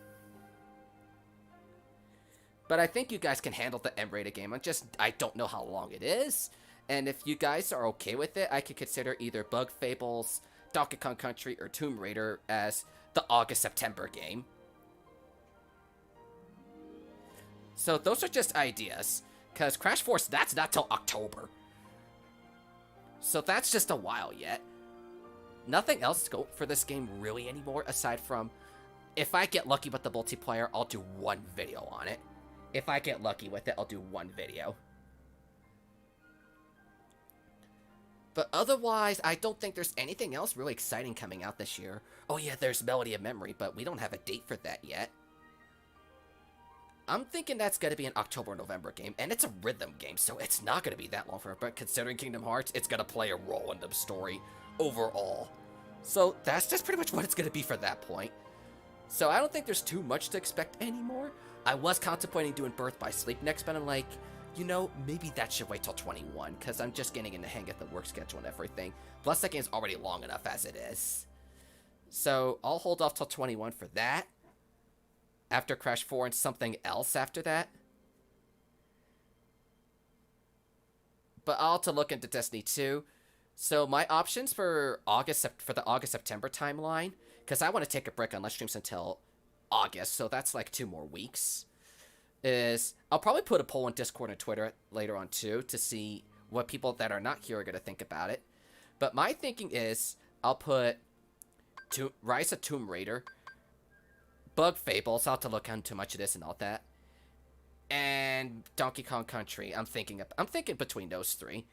But I think you guys can handle the M-rated game. I don't know how long it is. And if you guys are okay with it, I could consider either Bug Fables, Donkey Kong Country, or Tomb Raider as the August-September game. So those are just ideas. Because Crash Force, that's not till October. So that's just a while yet. Nothing else to go for this game really anymore, aside from, if I get lucky with the multiplayer, I'll do one video on it. If I get lucky with it, I'll do one video. But otherwise, I don't think there's anything else really exciting coming out this year. Oh yeah, there's Melody of Memory, but we don't have a date for that yet. I'm thinking that's going to be an October or November game, and it's a rhythm game, so it's not going to be that long for it, but considering Kingdom Hearts, it's going to play a role in the story overall. So that's just pretty much what it's going to be for that point. So I don't think there's too much to expect anymore. I was contemplating doing Birth by Sleep next, but I'm like, you know, maybe that should wait till 21, because I'm just getting in the hang of the work schedule and everything. Plus, that game's already long enough as it is. So I'll hold off till 21 for that. After Crash 4 and something else after that. But I'll have to look into Destiny 2. So my options for the August-September timeline, because I want to take a break on live streams until August, so that's like 2 more weeks, is I'll probably put a poll on Discord and Twitter later on too to see what people that are not here are going to think about it. But my thinking is I'll put Rise of Tomb Raider, Bug Fables, I'll have to look into much of this and all that, and Donkey Kong Country. I'm thinking between those 3.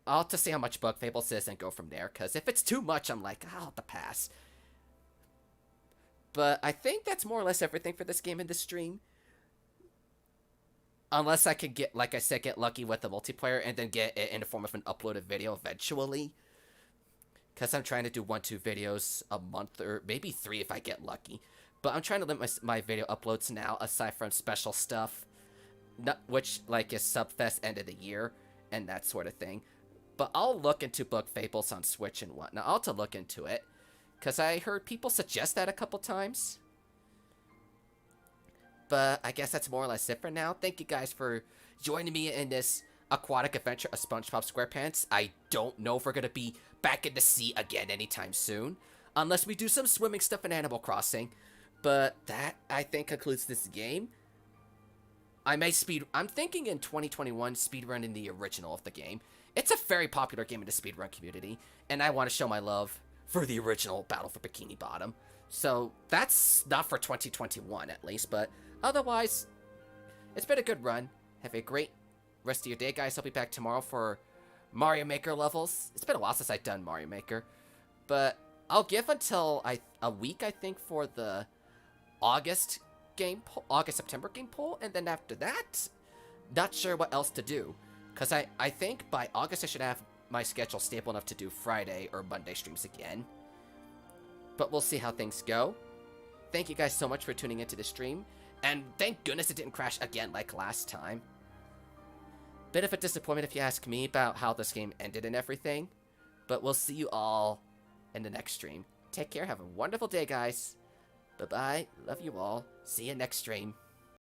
I'll have to see how much Bug Fables is and go from there, because if it's too much, I'm like, I'll have to pass. But I think that's more or less everything for this game in this stream. Unless I could get, like I said, get lucky with the multiplayer and then get it in the form of an uploaded video eventually. Because I'm trying to do 1-2 videos a month, or maybe 3 if I get lucky. But I'm trying to limit my video uploads now, aside from special stuff, which, like, is Subfest end of the year, and that sort of thing. But I'll look into Bug Fables on Switch and whatnot. I'll have to look into it, because I heard people suggest that a couple times. But I guess that's more or less it for now. Thank you guys for joining me in this aquatic adventure of SpongeBob SquarePants. I don't know if we're going to be back in the sea again anytime soon, unless we do some swimming stuff in Animal Crossing. But that, I think, concludes this game. I'm thinking in 2021 speedrunning the original of the game. It's a very popular game in the speedrun community, and I want to show my love for the original Battle for Bikini Bottom. So that's not for 2021 at least, but otherwise, it's been a good run. Have a great rest of your day, guys. I'll be back tomorrow for Mario Maker levels. It's been a while since I've done Mario Maker, but I'll give until a week, I think, for the August-September game poll, and then after that, not sure what else to do. Because I think by August I should have my schedule stable enough to do Friday or Monday streams again. But we'll see how things go. Thank you guys so much for tuning into the stream. And thank goodness it didn't crash again like last time. Bit of a disappointment if you ask me about how this game ended and everything. But we'll see you all in the next stream. Take care. Have a wonderful day, guys. Bye-bye. Love you all. See you next stream.